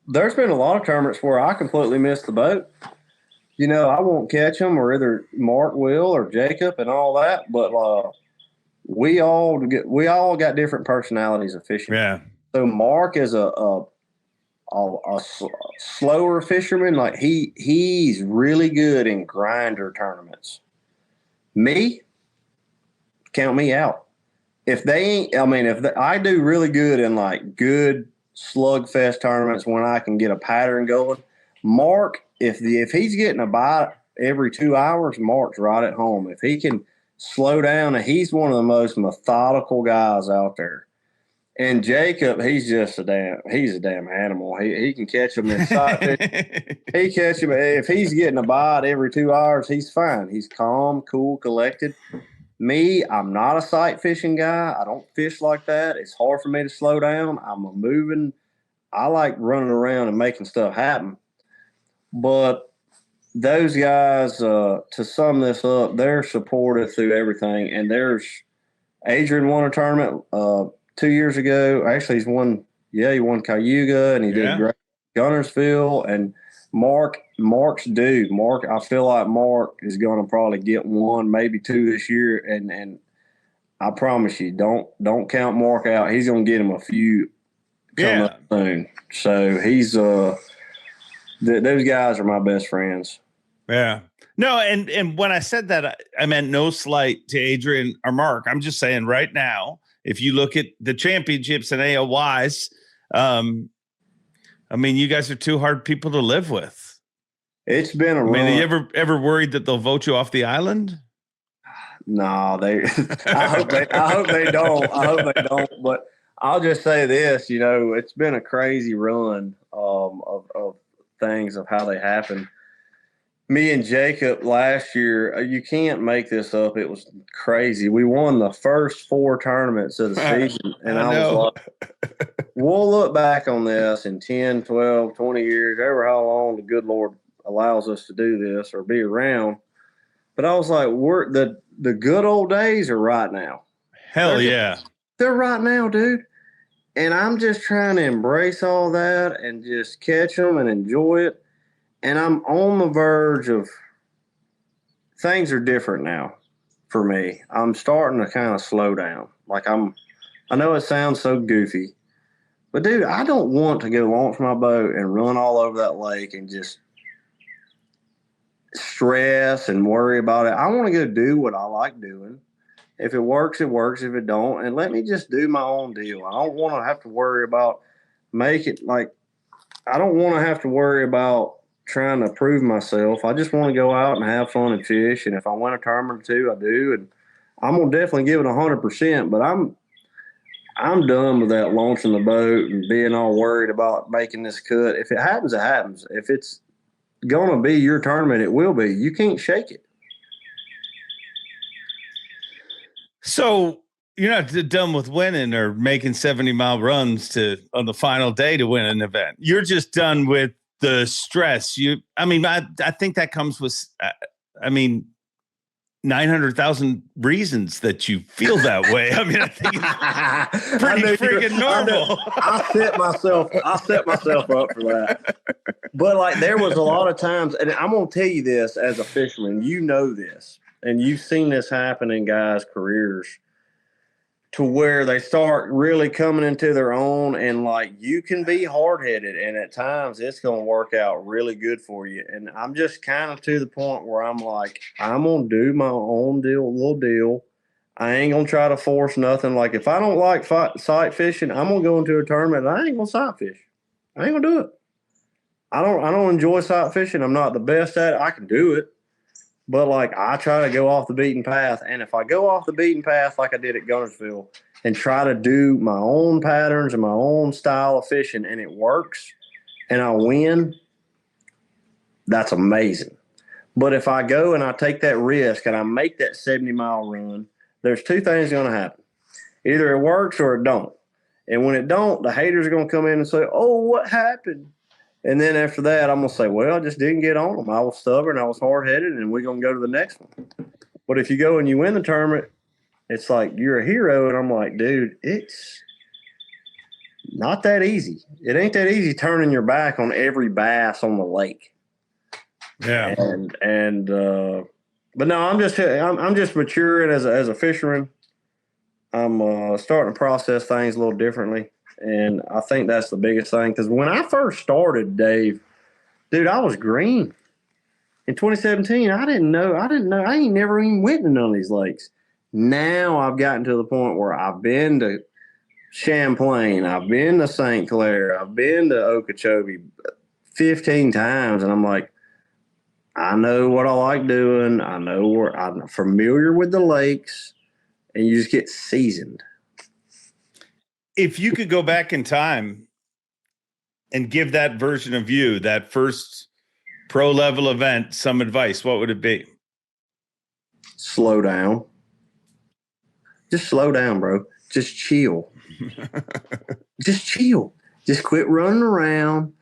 there's been a lot of tournaments where I completely miss the boat. I won't catch them, or either Mark will or Jacob and all that. But we all got different personalities of fishing. Yeah. So Mark is a slower fisherman. Like he's really good in grinder tournaments. Me, count me out. I do really good in like good slugfest tournaments when I can get a pattern going. Mark, if he's getting a bite every 2 hours, Mark's right at home. If he can slow down, and he's one of the most methodical guys out there. And Jacob, he's a damn animal. He can catch him in sight. He catch him. If he's getting a bite every 2 hours, he's fine. He's calm, cool, collected. Me, I'm not a sight fishing guy. I don't fish like that. It's hard for me to slow down. I like running around and making stuff happen. But those guys, to sum this up, they're supportive through everything. And Adrian won a tournament 2 years ago. Actually, he won Cayuga, and he did great at Gunnersville. And Mark's dude. I feel like Mark is going to probably get 1, maybe 2 this year. And I promise you, don't count Mark out. He's going to get him a few coming up soon. So he's those guys are my best friends. Yeah. No, and when I said that, I meant no slight to Adrian or Mark. I'm just saying right now, if you look at the championships and AOYs, I mean, you guys are two hard people to live with. It's been a run. Are you ever worried that they'll vote you off the island? No, they. I hope they don't. I hope they don't. But I'll just say this: it's been a crazy run of things of how they happen. Me and Jacob last year, you can't make this up. It was crazy. We won the first 4 tournaments of the season. And I was like, we'll look back on this in 10, 12, 20 years, ever how long the good Lord allows us to do this or be around. But I was like, the good old days are right now. Hell yeah. They're right now, dude. And I'm just trying to embrace all that and just catch them and enjoy it. And I'm on the verge of things are different now for me. I'm starting to kind of slow down. I know it sounds so goofy, but dude, I don't want to go launch my boat and run all over that lake and just stress and worry about it. I want to go do what I like doing. If it works, it works. If it don't, and let me just do my own deal. I don't want to have to worry about I don't want to have to worry about trying to prove myself. I just want to go out and have fun and fish. And if I win a tournament or two, I do. And I'm going to definitely give it 100%, but I'm done with that launching the boat and being all worried about making this cut. If it happens, it happens. If it's going to be your tournament, it will be. You can't shake it. So you're not done with winning or making 70-mile runs on the final day to win an event. You're just done with the stress. I think that comes with, 900,000 reasons that you feel that way. I think it's pretty freaking normal. I set myself up for that. But there was a lot of times, and I'm going to tell you this as a fisherman, this, and you've seen this happen in guys' careers, to where they start really coming into their own, and you can be hard-headed, and at times it's going to work out really good for you. And I'm just kind of to the point where I'm like, I'm going to do my own little deal. I ain't going to try to force nothing. If I don't like sight fishing, I'm going to go into a tournament and I ain't going to sight fish. I ain't going to do it. I don't enjoy sight fishing. I'm not the best at it. I can do it. But I try to go off the beaten path. And if I go off the beaten path like I did at Gunnersville and try to do my own patterns and my own style of fishing, and it works and I win, that's amazing. But if I go and I take that risk and I make that 70-mile run, there's 2 things going to happen. Either it works or it don't. And when it don't, the haters are going to come in and say, oh, what happened? And then after that, I'm going to say, well, I just didn't get on them. I was stubborn. I was hard-headed, and we're going to go to the next one. But if you go and you win the tournament, it's like you're a hero. And I'm like, dude, it's not that easy. It ain't that easy turning your back on every bass on the lake. Yeah. But no, I'm just maturing as a fisherman. I'm starting to process things a little differently. And I think that's the biggest thing. Because when I first started, Dave, dude, I was green. In 2017, I didn't know. I ain't never even went to none of these lakes. Now I've gotten to the point where I've been to Champlain. I've been to St. Clair. I've been to Okeechobee 15 times. And I'm like, I know what I like doing. I know where I'm familiar with the lakes. And you just get seasoned. If you could go back in time and give that version of you, that first pro level event, some advice, what would it be? Slow down. Just slow down, bro. Just chill. Just chill. Just quit running around.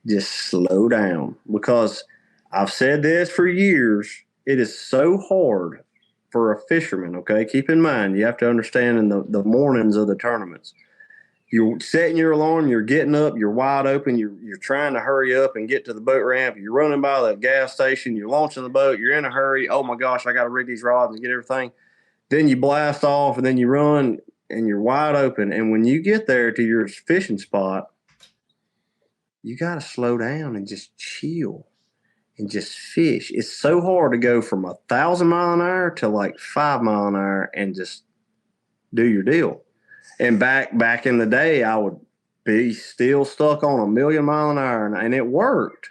Just slow down. Because I've said this for years. It is so hard for a fisherman, okay? Keep in mind, you have to understand in the mornings of the tournaments, you're setting your alarm, you're getting up, you're wide open, you're trying to hurry up and get to the boat ramp, you're running by the gas station, you're launching the boat, you're in a hurry, oh my gosh, I got to rig these rods and get everything. Then you blast off and then you run and you're wide open. And when you get there to your fishing spot, you got to slow down and just chill and just fish. It's so hard to go from 1,000 mile an hour to like 5 mile an hour and just do your deal. And back in the day, I would be still stuck on 1,000,000 mile an hour, and it worked.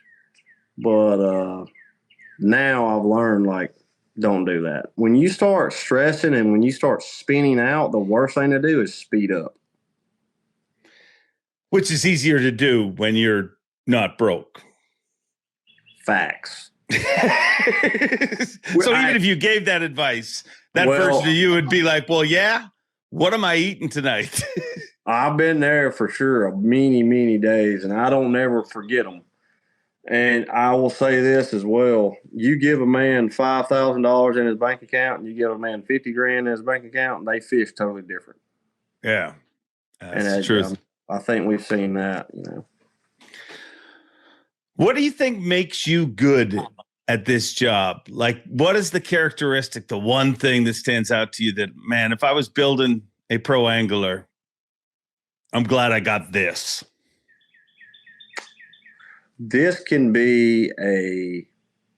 But now I've learned, like, don't do that. When you start stressing and when you start spinning out, the worst thing to do is speed up. Which is easier to do when you're not broke. Facts. So even if you gave that advice, that version of you would be like, well, yeah, what am I eating tonight? I've been there for sure many, many days, and I don't never forget them. And I will say this as well. You give a man $5,000 in his bank account and you give a man 50 grand in his bank account, and they fish totally different. Yeah. That's true. I think we've seen that, What do you think makes you good at this job? Like, what is the characteristic, the one thing that stands out to you that, man, if I was building a pro angler, I'm glad I got this? This can be a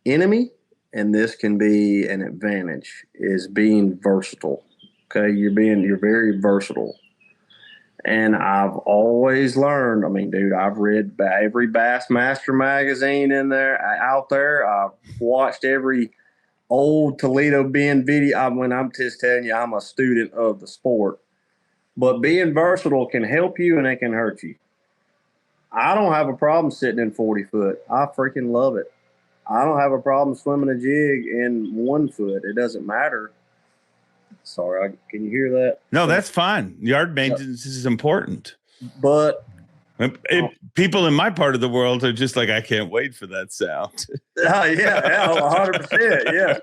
enemy and this can be an advantage, is being versatile. Okay. You're very versatile. And I've always learned, dude, I've read every Bassmaster magazine out there. I've watched every old Toledo Bend video. I'm just telling you, I'm a student of the sport. But being versatile can help you and it can hurt you. I don't have a problem sitting in 40 foot. I freaking love it. I don't have a problem swimming a jig in 1 foot. It doesn't matter. Sorry, can you hear that? No, that's fine. Yard maintenance is important. But people in my part of the world are just like, I can't wait for that sound. Yeah, 100%. Yeah.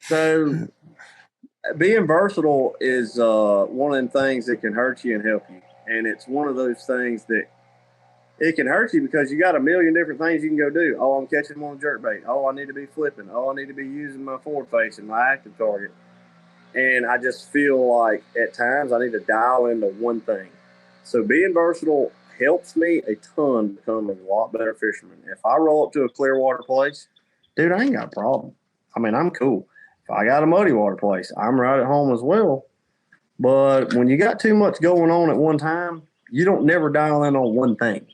So being versatile is one of them things that can hurt you and help you. And it's one of those things that it can hurt you because you got a million different things you can go do. Oh, I'm catching them on jerkbait. Oh, I need to be flipping. Oh, I need to be using my forward facing, my active target. And I just feel like at times I need to dial into one thing. So being versatile helps me a ton become a lot better fisherman. If I roll up to a clear water place, dude, I ain't got a problem. I'm cool. If I got a muddy water place, I'm right at home as well. But when you got too much going on at one time, you don't never dial in on one thing.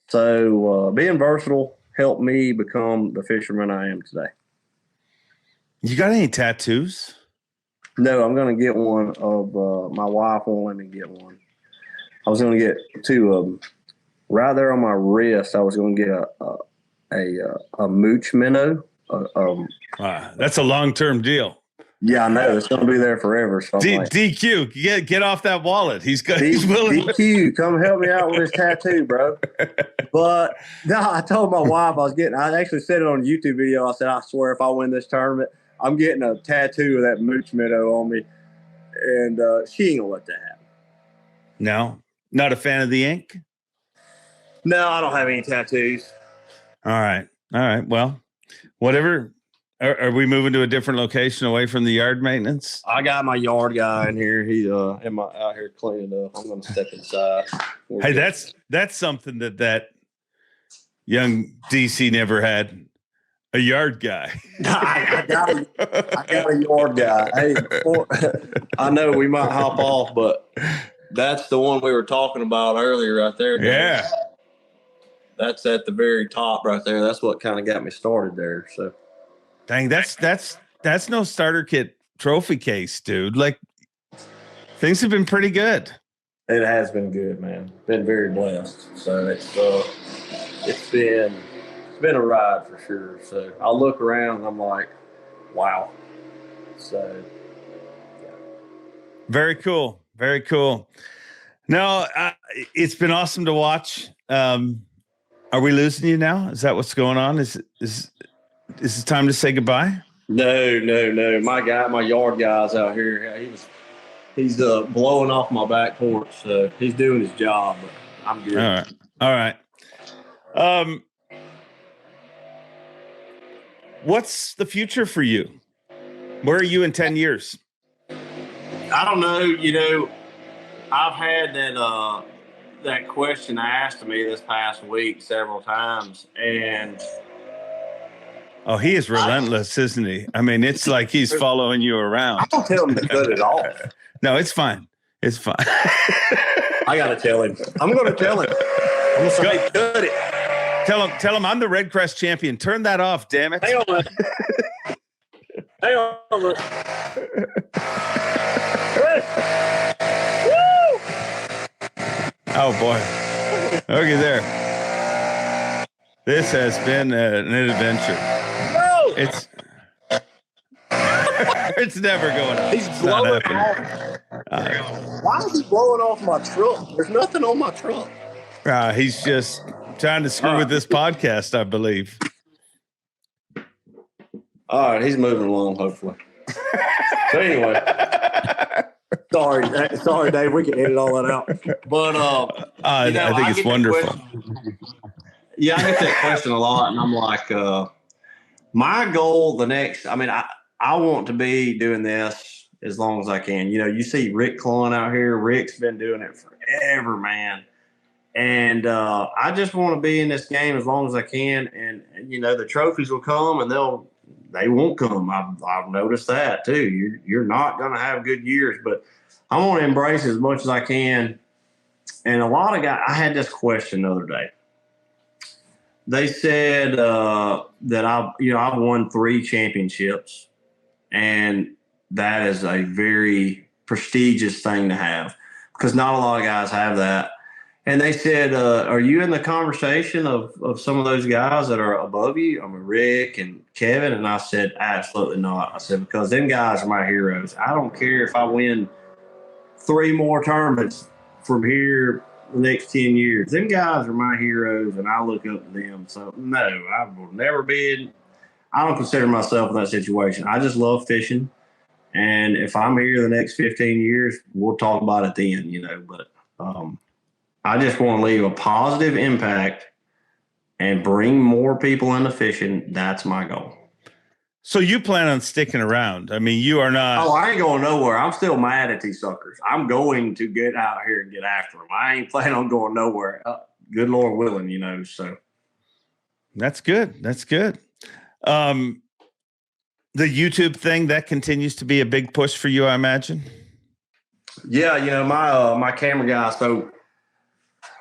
So being versatile helped me become the fisherman I am today. You got any tattoos? No, I'm going to get one of my wife won't let me get one. I was going to get 2 of them. Right there on my wrist, I was going to get a mooch minnow. That's a long-term deal. Yeah, I know. It's going to be there forever. So DQ, get off that wallet. He's willing. DQ, come help me out with this tattoo, bro. But no, I told my wife I actually said it on a YouTube video. I said, I swear if I win this tournament, I'm getting a tattoo of that mooch minnow on me. And she ain't going to let that happen. No? Not a fan of the ink? No, I don't have any tattoos. All right. Well, whatever. Are we moving to a different location away from the yard maintenance? I got my yard guy in here. He's out here cleaning up. I'm going to step inside. Hey, that's something that young DC never had. A yard guy. I got a yard guy. Hey, I know we might hop off, but that's the one we were talking about earlier right there. Guys. Yeah. That's at the very top right there. That's what kind of got me started there. So dang, that's no starter kit trophy case, dude. Like, things have been pretty good. It has been good, man. Been very blessed. So it's been a ride for sure. So I look around and I'm like, wow. So yeah. Very cool. Very cool. No, it's been awesome to watch. Are we losing you now? Is that what's going on? Is it time to say goodbye? No. My yard guy's out here. He's blowing off my back porch. So he's doing his job. But I'm good. All right. What's the future for you? Where are you in 10 years? I don't know. I've had that question asked to me this past week several times, and Oh, he is relentless, isn't he? I mean, it's like he's following you around. I don't tell him to cut it off. No, it's fine. It's fine. I got to tell him. I'm going to tell him. I'm going to say, cut it. Tell him I'm the Redcrest champion. Turn that off, damn it. Hang on. Hang on. Oh, boy. Okay, there. This has been an adventure. No! It's never going on. He's blowing off. Why is he blowing off my truck? There's nothing on my truck. He's just trying to screw with this podcast, I believe. All right, he's moving along, hopefully. So anyway. Sorry, Dave. We can edit all that out. But I think it's wonderful. Yeah, I get that question a lot, and I'm like, my goal I want to be doing this as long as I can. You know, you see Rick Clun out here. Rick's been doing it forever, man. And I just want to be in this game as long as I can. And you know, the trophies will come, and they won't come. I've noticed that too. You're not going to have good years, but I want to embrace it as much as I can. And a lot of guys, I had this question the other day. They said that I've won 3 championships, and that is a very prestigious thing to have because not a lot of guys have that. And they said, are you in the conversation of some of those guys that are above you? I mean, Rick and Kevin. And I said, absolutely not. I said, because them guys are my heroes. I don't care if I win 3 more tournaments from here the next 10 years. Them guys are my heroes, and I look up to them. So, no, I will never be I don't consider myself in that situation. I just love fishing. And if I'm here the next 15 years, we'll talk about it then, you know. But I just want to leave a positive impact and bring more people into fishing. That's my goal. So you plan on sticking around? I mean, you are not. Oh, I ain't going nowhere. I'm still mad at these suckers. I'm going to get out here and get after them. I ain't planning on going nowhere. Good Lord willing, you know. So that's good. That's good. The YouTube thing, that continues to be a big push for you, I imagine. Yeah, you know, my camera guy. So,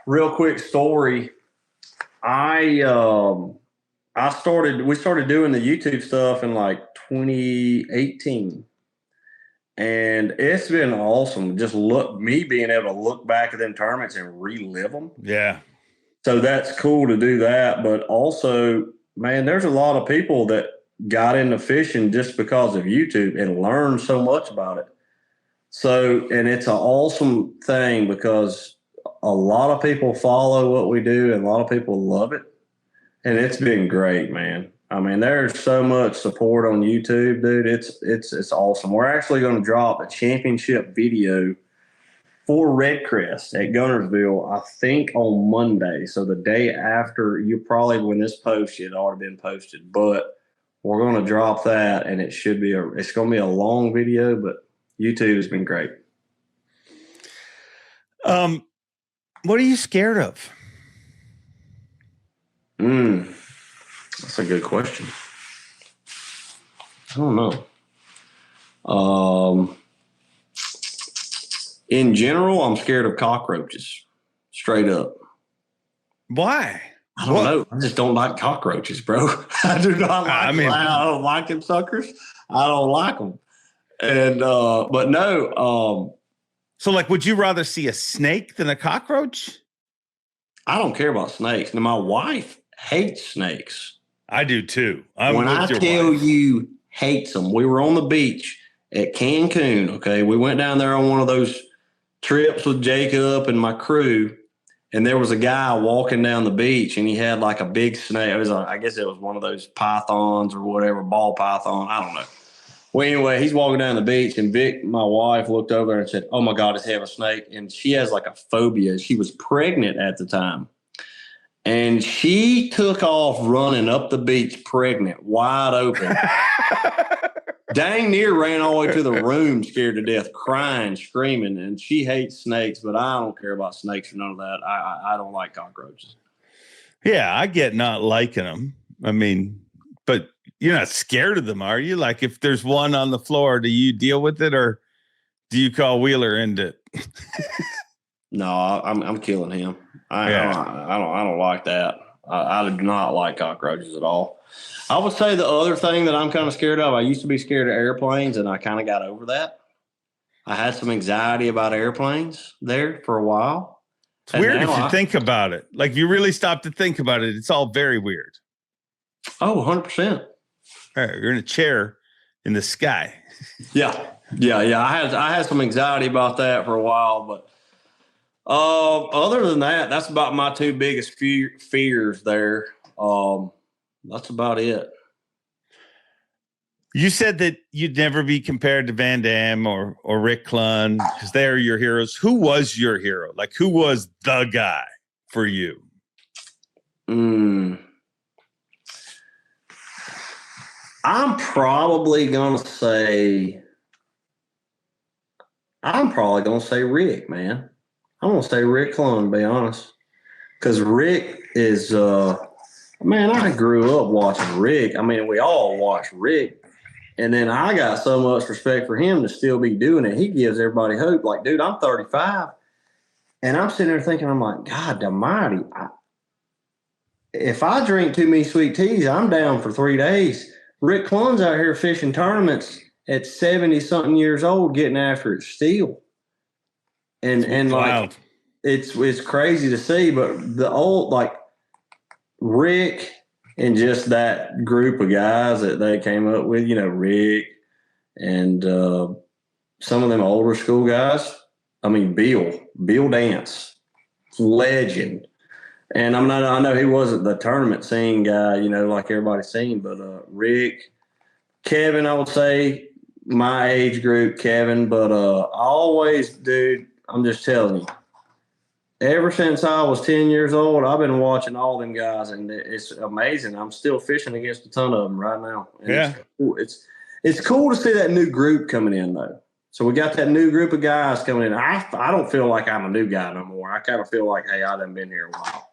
real quick story. We started doing the YouTube stuff in like 2018, and it's been awesome. Just being able to look back at them tournaments and relive them. Yeah. So that's cool to do that. But also, man, there's a lot of people that got into fishing just because of YouTube and learned so much about it. So, and it's an awesome thing because a lot of people follow what we do and a lot of people love it. And it's been great, man. I mean, there's so much support on YouTube, dude. It's awesome. We're actually going to drop a championship video for Redcrest at Gunnersville, I think on Monday. So the day after, when this posts, it already been posted. But we're going to drop that, and it's going to be a long video, but YouTube has been great. What are you scared of? That's a good question. I don't know. In general, I'm scared of cockroaches. Straight up. Why? I don't know. I just don't like cockroaches, bro. I do not like them. I don't like them suckers. I don't like them. And but no. So, like, would you rather see a snake than a cockroach? I don't care about snakes. Now, my wife hates snakes. I do too. When I tell you hates them, we were on the beach at Cancun. Okay, we went down there on one of those trips with Jacob and my crew, and there was a guy walking down the beach, and he had like a big snake. I guess it was one of those pythons or whatever, ball python. I don't know. Well, anyway, he's walking down the beach, and Vic, my wife, looked over there and said, "Oh my God, it's a snake!" And she has like a phobia. She was pregnant at the time. And she took off running up the beach pregnant, wide open. Dang near ran all the way to the room, scared to death, crying, screaming. And she hates snakes, but I don't care about snakes or none of that. I don't like cockroaches. Yeah, I get not liking them. I mean, but you're not scared of them, are you? Like if there's one on the floor, do you deal with it or do you call Wheeler into it? No, I'm killing him. I don't like that. I do not like cockroaches at all. I would say the other thing that I'm kind of scared of, I used to be scared of airplanes, and I kind of got over that. I had some anxiety about airplanes there for a while. It's weird if you think about it. Like you really stop to think about it. It's all very weird. Oh, 100%. You're in a chair in the sky. Yeah. I had some anxiety about that for a while, but other than that, that's about my two biggest fears there. That's about it. You said that you'd never be compared to Van Damme or Rick Clunn because they're your heroes. Who was your hero? Like, who was the guy for you? I'm probably going to say Rick, man. I'm going to say Rick Clunn, to be honest. Because Rick is, man, I grew up watching Rick. I mean, we all watch Rick. And then I got so much respect for him to still be doing it. He gives everybody hope. Like, dude, I'm 35. And I'm sitting there thinking, I'm like, God almighty. If I drink too many sweet teas, I'm down for 3 days. Rick Clunn's out here fishing tournaments at 70-something years old, getting after it still. And wow. Like, it's crazy to see, but the old, like, Rick and just that group of guys that they came up with, Rick and some of them older school guys. I mean, Bill Dance, legend. And I know he wasn't the tournament scene guy, like everybody's seen, but Rick, Kevin, I would say my age group, Kevin, but always, dude, I'm just telling you, ever since I was 10 years old, I've been watching all them guys, and it's amazing. I'm still fishing against a ton of them right now. And yeah. It's cool to see that new group coming in, though. So we got that new group of guys coming in. I don't feel like I'm a new guy no more. I kind of feel like, hey, I done been here a while.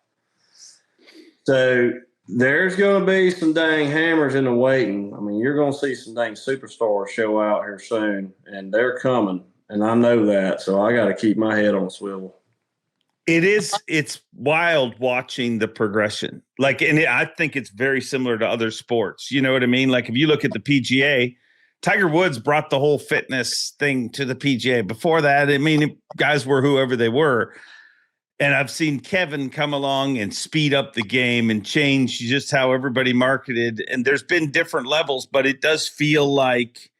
So there's going to be some dang hammers in the waiting. I mean, you're going to see some dang superstars show out here soon, and they're coming, and I know that. So I got to keep my head on a swivel. It's wild watching the progression. Like, and I think it's very similar to other sports. You know what I mean? Like if you look at the PGA, Tiger Woods brought the whole fitness thing to the PGA. Before that, I mean, guys were whoever they were. And I've seen Kevin come along and speed up the game and change just how everybody marketed. And there's been different levels, but it does feel like,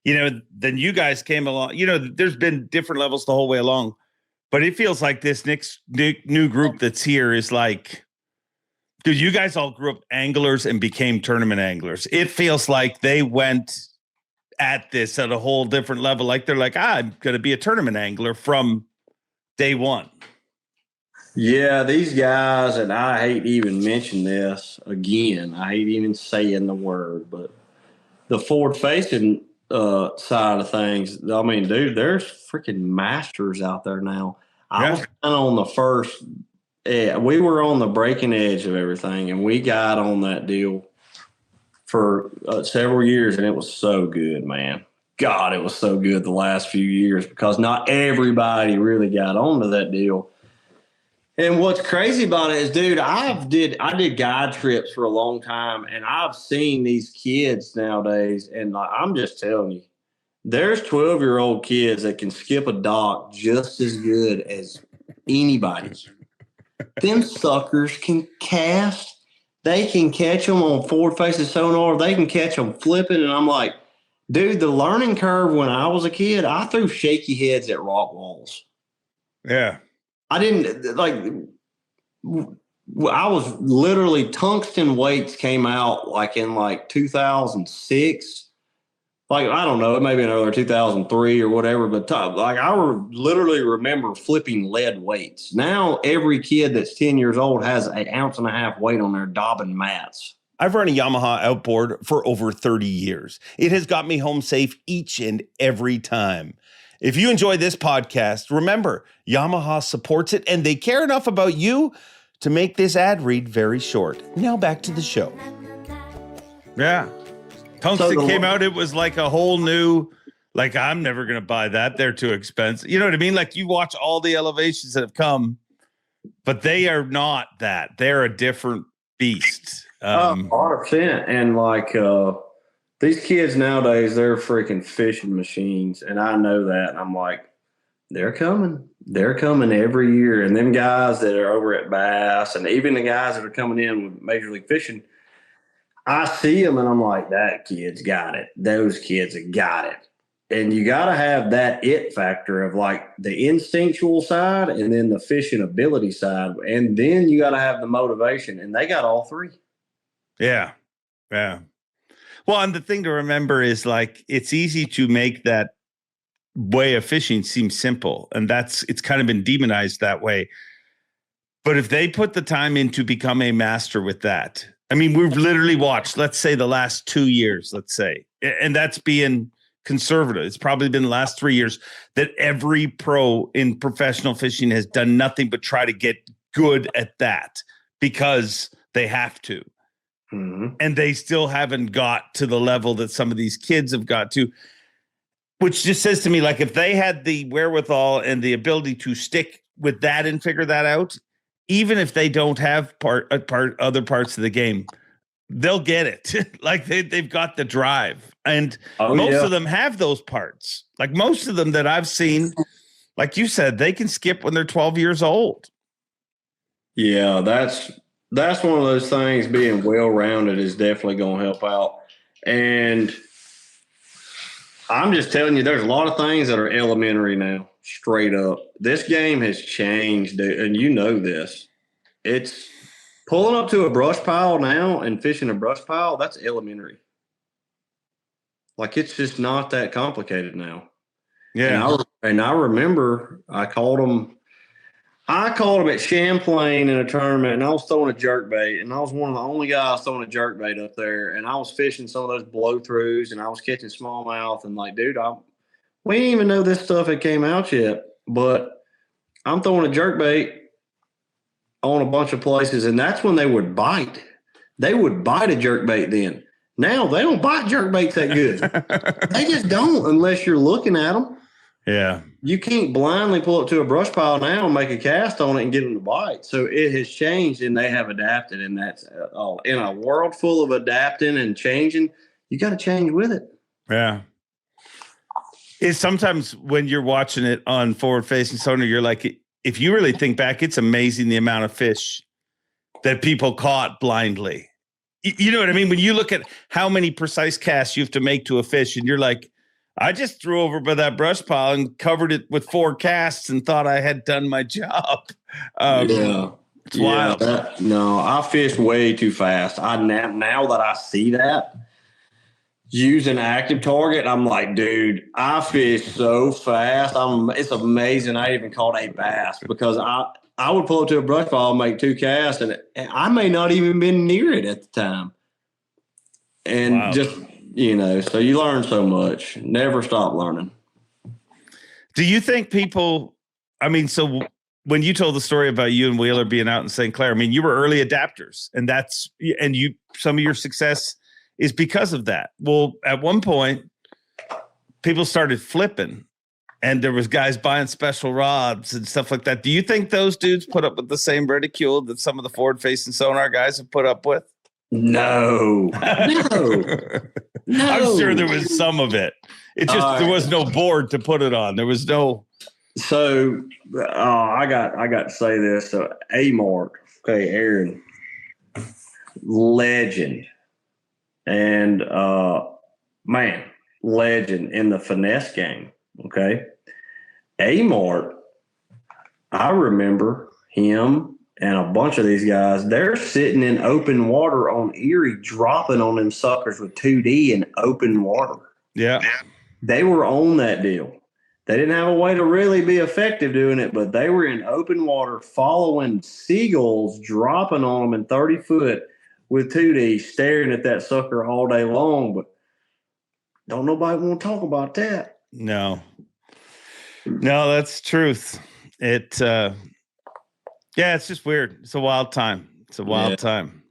then you guys came along, there's been different levels the whole way along. But it feels like this next new group that's here is like, because you guys all grew up anglers and became tournament anglers. It feels like they went at this at a whole different level. Like they're like, I'm going to be a tournament angler from day one. Yeah, these guys, and I hate to even mention this again. I hate even saying the word, but the forward-facing side of things, I mean, dude, there's freaking masters out there now. I was kind of on the first we were on the breaking edge of everything, and we got on that deal for several years, and it was so good, man. God, it was so good the last few years because not everybody really got onto that deal. And what's crazy about it is, dude, I did guide trips for a long time, and I've seen these kids nowadays, and I'm just telling you, there's 12-year-old kids that can skip a dock just as good as anybody. Them suckers can cast. They can catch them on forward-facing sonar. They can catch them flipping, and I'm like, dude, the learning curve when I was a kid, I threw shaky heads at rock walls. Yeah. I didn't I was literally tungsten weights came out in 2006. Like, I don't know, it may be another 2003 or whatever, but literally remember flipping lead weights. Now every kid that's 10 years old has an 1.5 ounce weight on their Dobbin mats. I've run a Yamaha outboard for over 30 years. It has got me home safe each and every time. If you enjoy this podcast, remember, Yamaha supports it, and they care enough about you to make this ad read very short. Now back to the show. Yeah. Punks that came out, it was like a whole new, like, I'm never going to buy that. They're too expensive. You know what I mean? Like, you watch all the elevations that have come, but they are not that. They're a different beast. 100%. And like these kids nowadays, they're freaking fishing machines. And I know that. And I'm like, they're coming. They're coming every year. And them guys that are over at Bass and even the guys that are coming in with Major League Fishing, I see them and I'm like, that kid's got it. Those kids have got it. And you got to have that it factor of like the instinctual side and then the fishing ability side. And then you got to have the motivation. And they got all three. Yeah. Yeah. Well, and the thing to remember is like, it's easy to make that way of fishing seem simple. And it's kind of been demonized that way. But if they put the time in to become a master with that, I mean, we've literally watched, let's say the last 2 years, let's say, and that's being conservative. It's probably been the last 3 years that every pro in professional fishing has done nothing but try to get good at that because they have to. Mm-hmm. And they still haven't got to the level that some of these kids have got to, which just says to me, like, if they had the wherewithal and the ability to stick with that and figure that out, even if they don't have other parts of the game, they'll get it. Like they've got the drive. And most of them have those parts. Like most of them that I've seen, like you said, they can skip when they're 12 years old. Yeah, that's one of those things. Being well-rounded is definitely going to help out. And I'm just telling you, there's a lot of things that are elementary now, straight up. This game has changed, and you know this. It's pulling up to a brush pile now and fishing a brush pile, that's elementary. Like, it's just not that complicated now. Yeah. And I remember I caught them at Champlain in a tournament, and I was throwing a jerkbait, and I was one of the only guys throwing a jerkbait up there, and I was fishing some of those blow-throughs, and I was catching smallmouth, and like, dude, we didn't even know this stuff had came out yet, but I'm throwing a jerkbait on a bunch of places, and that's when they would bite. They would bite a jerkbait then. Now, they don't bite jerkbaits that good. They just don't unless you're looking at them. Yeah. You can't blindly pull up to a brush pile now and make a cast on it and get them to bite. So it has changed, and they have adapted, and that's in a world full of adapting and changing, you got to change with it. Yeah. It's sometimes when you're watching it on forward-facing sonar, you're like, if you really think back, it's amazing the amount of fish that people caught blindly. You know what I mean? When you look at how many precise casts you have to make to a fish, and you're like, I just threw over by that brush pile and covered it with 4 casts and thought I had done my job. It's wild. I fish way too fast. Now that I see that, use an active target, I'm like, dude, I fish so fast. It's amazing I even caught a bass because I would pull up to a brush pile and make 2 casts, and I may not even been near it at the time. And just, so you learn so much. Never stop learning. Do you think people, so when you told the story about you and Wheeler being out in St. Clair, you were early adapters, and some of your success is because of that. Well, at one point, people started flipping, and there was guys buying special rods and stuff like that. Do you think those dudes put up with the same ridicule that some of the forward-facing sonar guys have put up with? No. I'm sure there was some of it. It just there was no board to put it on. There was no. So I got to say this. So A-Mark, okay, Aaron, legend. And, legend in the finesse game, okay? A-Mart, I remember him and a bunch of these guys, they're sitting in open water on Erie, dropping on them suckers with 2D in open water. Yeah. They were on that deal. They didn't have a way to really be effective doing it, but they were in open water following seagulls, dropping on them in 30 foot with 2D, staring at that sucker all day long, but don't nobody want to talk about that. No, that's truth. It's just weird. It's a wild time. It's a wild time.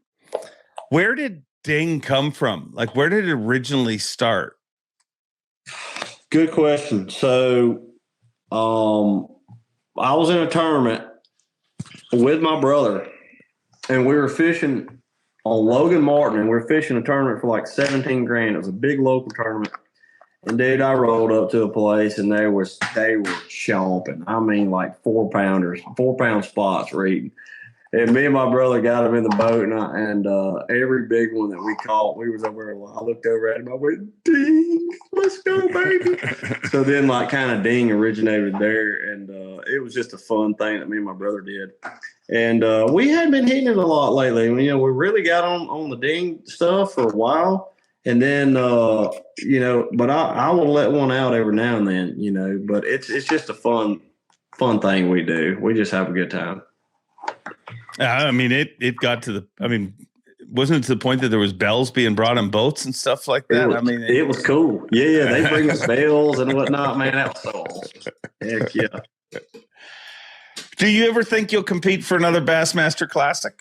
Where did ding come from? Like, where did it originally start? Good question. So, I was in a tournament with my brother, and we were fishing on Logan Martin, and we were fishing a tournament for like 17 grand. It was a big local tournament. And dude, I rolled up to a place and they were chomping. I mean, like 4-pound spots were eating. And me and my brother got him in the boat, and every big one that we caught, we was over there. I looked over at him. I went, ding, let's go, baby. So then, like, kind of ding originated there, and it was just a fun thing that me and my brother did. And we had been hitting it a lot lately. We really got on the ding stuff for a while, and then but I will let one out every now and then, But it's just a fun thing we do. We just have a good time. I mean, it got to wasn't it to the point that there was bells being brought on boats and stuff like that? It was cool. Yeah, they bring us bells and whatnot, man. That was so awesome. Heck yeah. Do you ever think you'll compete for another Bassmaster Classic?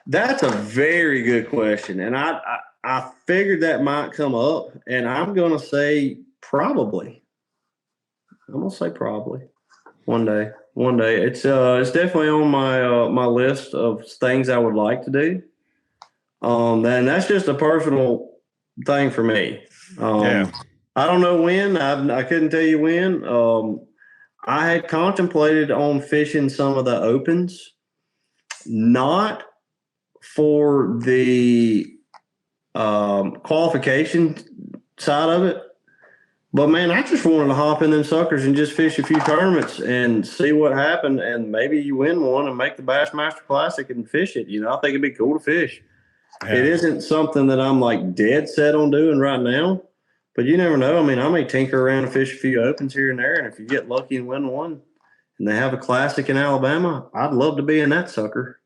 That's a very good question, and I figured that might come up, and I'm going to say probably. I'm going to say probably one day. It's definitely on my list of things I would like to do. And that's just a personal thing for me. I don't know when. I couldn't tell you when. I had contemplated on fishing some of the opens, not for the qualification side of it. But, man, I just wanted to hop in them suckers and just fish a few tournaments and see what happened, and maybe you win one and make the Bassmaster Classic and fish it. I think it'd be cool to fish. Yeah. It isn't something that I'm, like, dead set on doing right now, but you never know. I mean, I may tinker around and fish a few opens here and there, and if you get lucky and win one and they have a Classic in Alabama, I'd love to be in that sucker.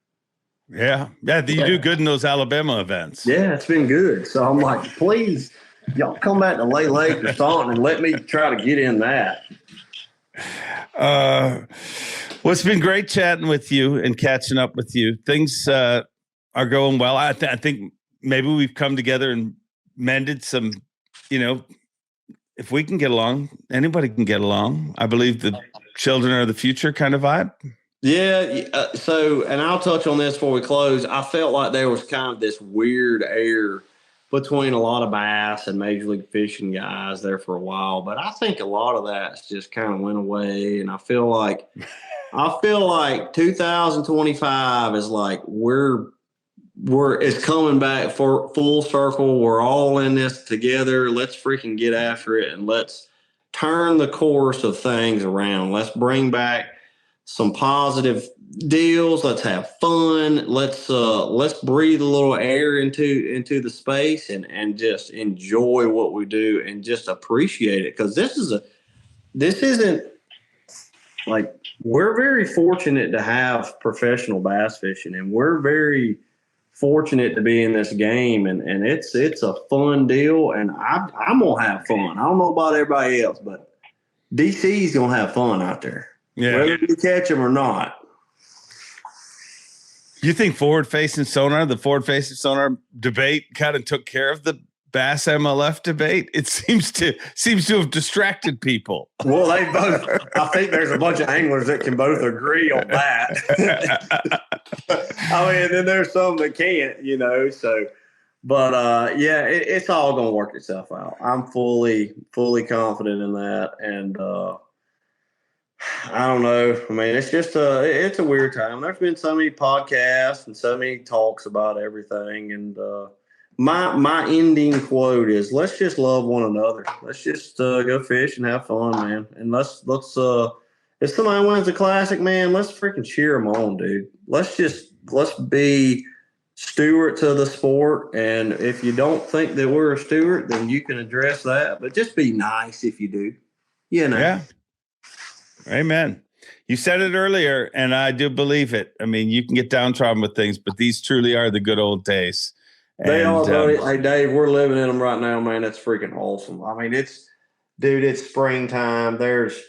Yeah. You do good in those Alabama events. Yeah, it's been good. So I'm like, please – y'all come back to Lay Lake or something and let me try to get in that. Well, it's been great chatting with you and catching up with you. Things are going well. I think maybe we've come together and mended some, if we can get along, anybody can get along. I believe the children are the future kind of vibe. Yeah. And I'll touch on this before we close. I felt like there was kind of this weird air between a lot of bass and Major League Fishing guys there for a while. But I think a lot of that's just kind of went away. And I feel like 2025 is like it's coming back for full circle. We're all in this together. Let's freaking get after it, and let's turn the course of things around. Let's bring back some positive deals. Let's have fun. Let's breathe a little air into the space and just enjoy what we do and just appreciate it. Because this isn't like, we're very fortunate to have professional bass fishing, and we're very fortunate to be in this game, and it's a fun deal, and I'm gonna have fun. I don't know about everybody else, but DC's gonna have fun out there. Yeah. Whether you catch them or not. You think the forward-facing sonar debate kind of took care of the Bass MLF debate? It seems to have distracted people. Well, they both. I think there's a bunch of anglers that can both agree on that. I mean, and then there's some that can't, So, but it's all gonna work itself out. I'm fully confident in that, and I don't know. I mean, it's just it's a weird time. There's been so many podcasts and so many talks about everything. And my ending quote is, let's just love one another. Let's just go fish and have fun, man. And let's if somebody wins a classic, man, let's freaking cheer them on, dude. Let's be stewards of the sport. And if you don't think that we're a steward, then you can address that. But just be nice if you do. Yeah. Amen. You said it earlier, and I do believe it. I mean, you can get downtrodden with things, but these truly are the good old days. They are, buddy. Hey, Dave, we're living in them right now, man. That's freaking awesome. I mean, it's springtime. There's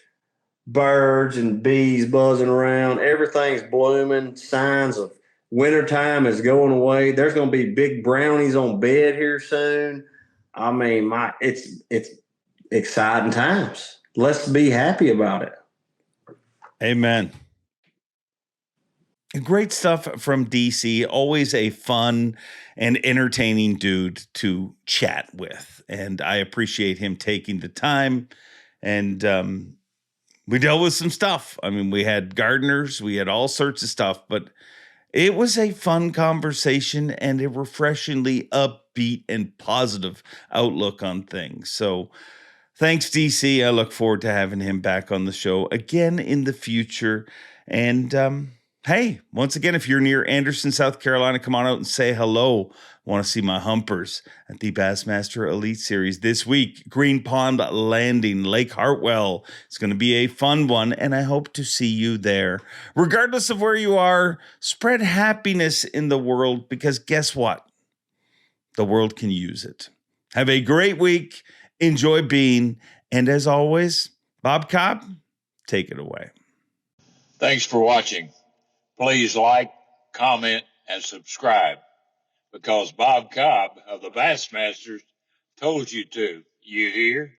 birds and bees buzzing around. Everything's blooming. Signs of Wintertime is going away. There's going to be big brownies on bed here soon. I mean, it's exciting times. Let's be happy about it. Amen. Great stuff from DC. Always a fun and entertaining dude to chat with. And I appreciate him taking the time. And we dealt with some stuff. I mean, we had gardeners, we had all sorts of stuff, but it was a fun conversation and a refreshingly upbeat and positive outlook on things. So thanks, DC. I look forward to having him back on the show again in the future. And hey, once again, if you're near Anderson, South Carolina, come on out and say hello. Want to see my humpers at the Bassmaster Elite Series this week. Green Pond Landing, Lake Hartwell. It's going to be a fun one, and I hope to see you there. Regardless of where you are, spread happiness in the world, because guess what? The world can use it. Have a great week. Enjoy being. And as always, Bob Cobb, take it away. Thanks for watching. Please like, comment, and subscribe, because Bob Cobb of the Bassmasters told you to. You hear?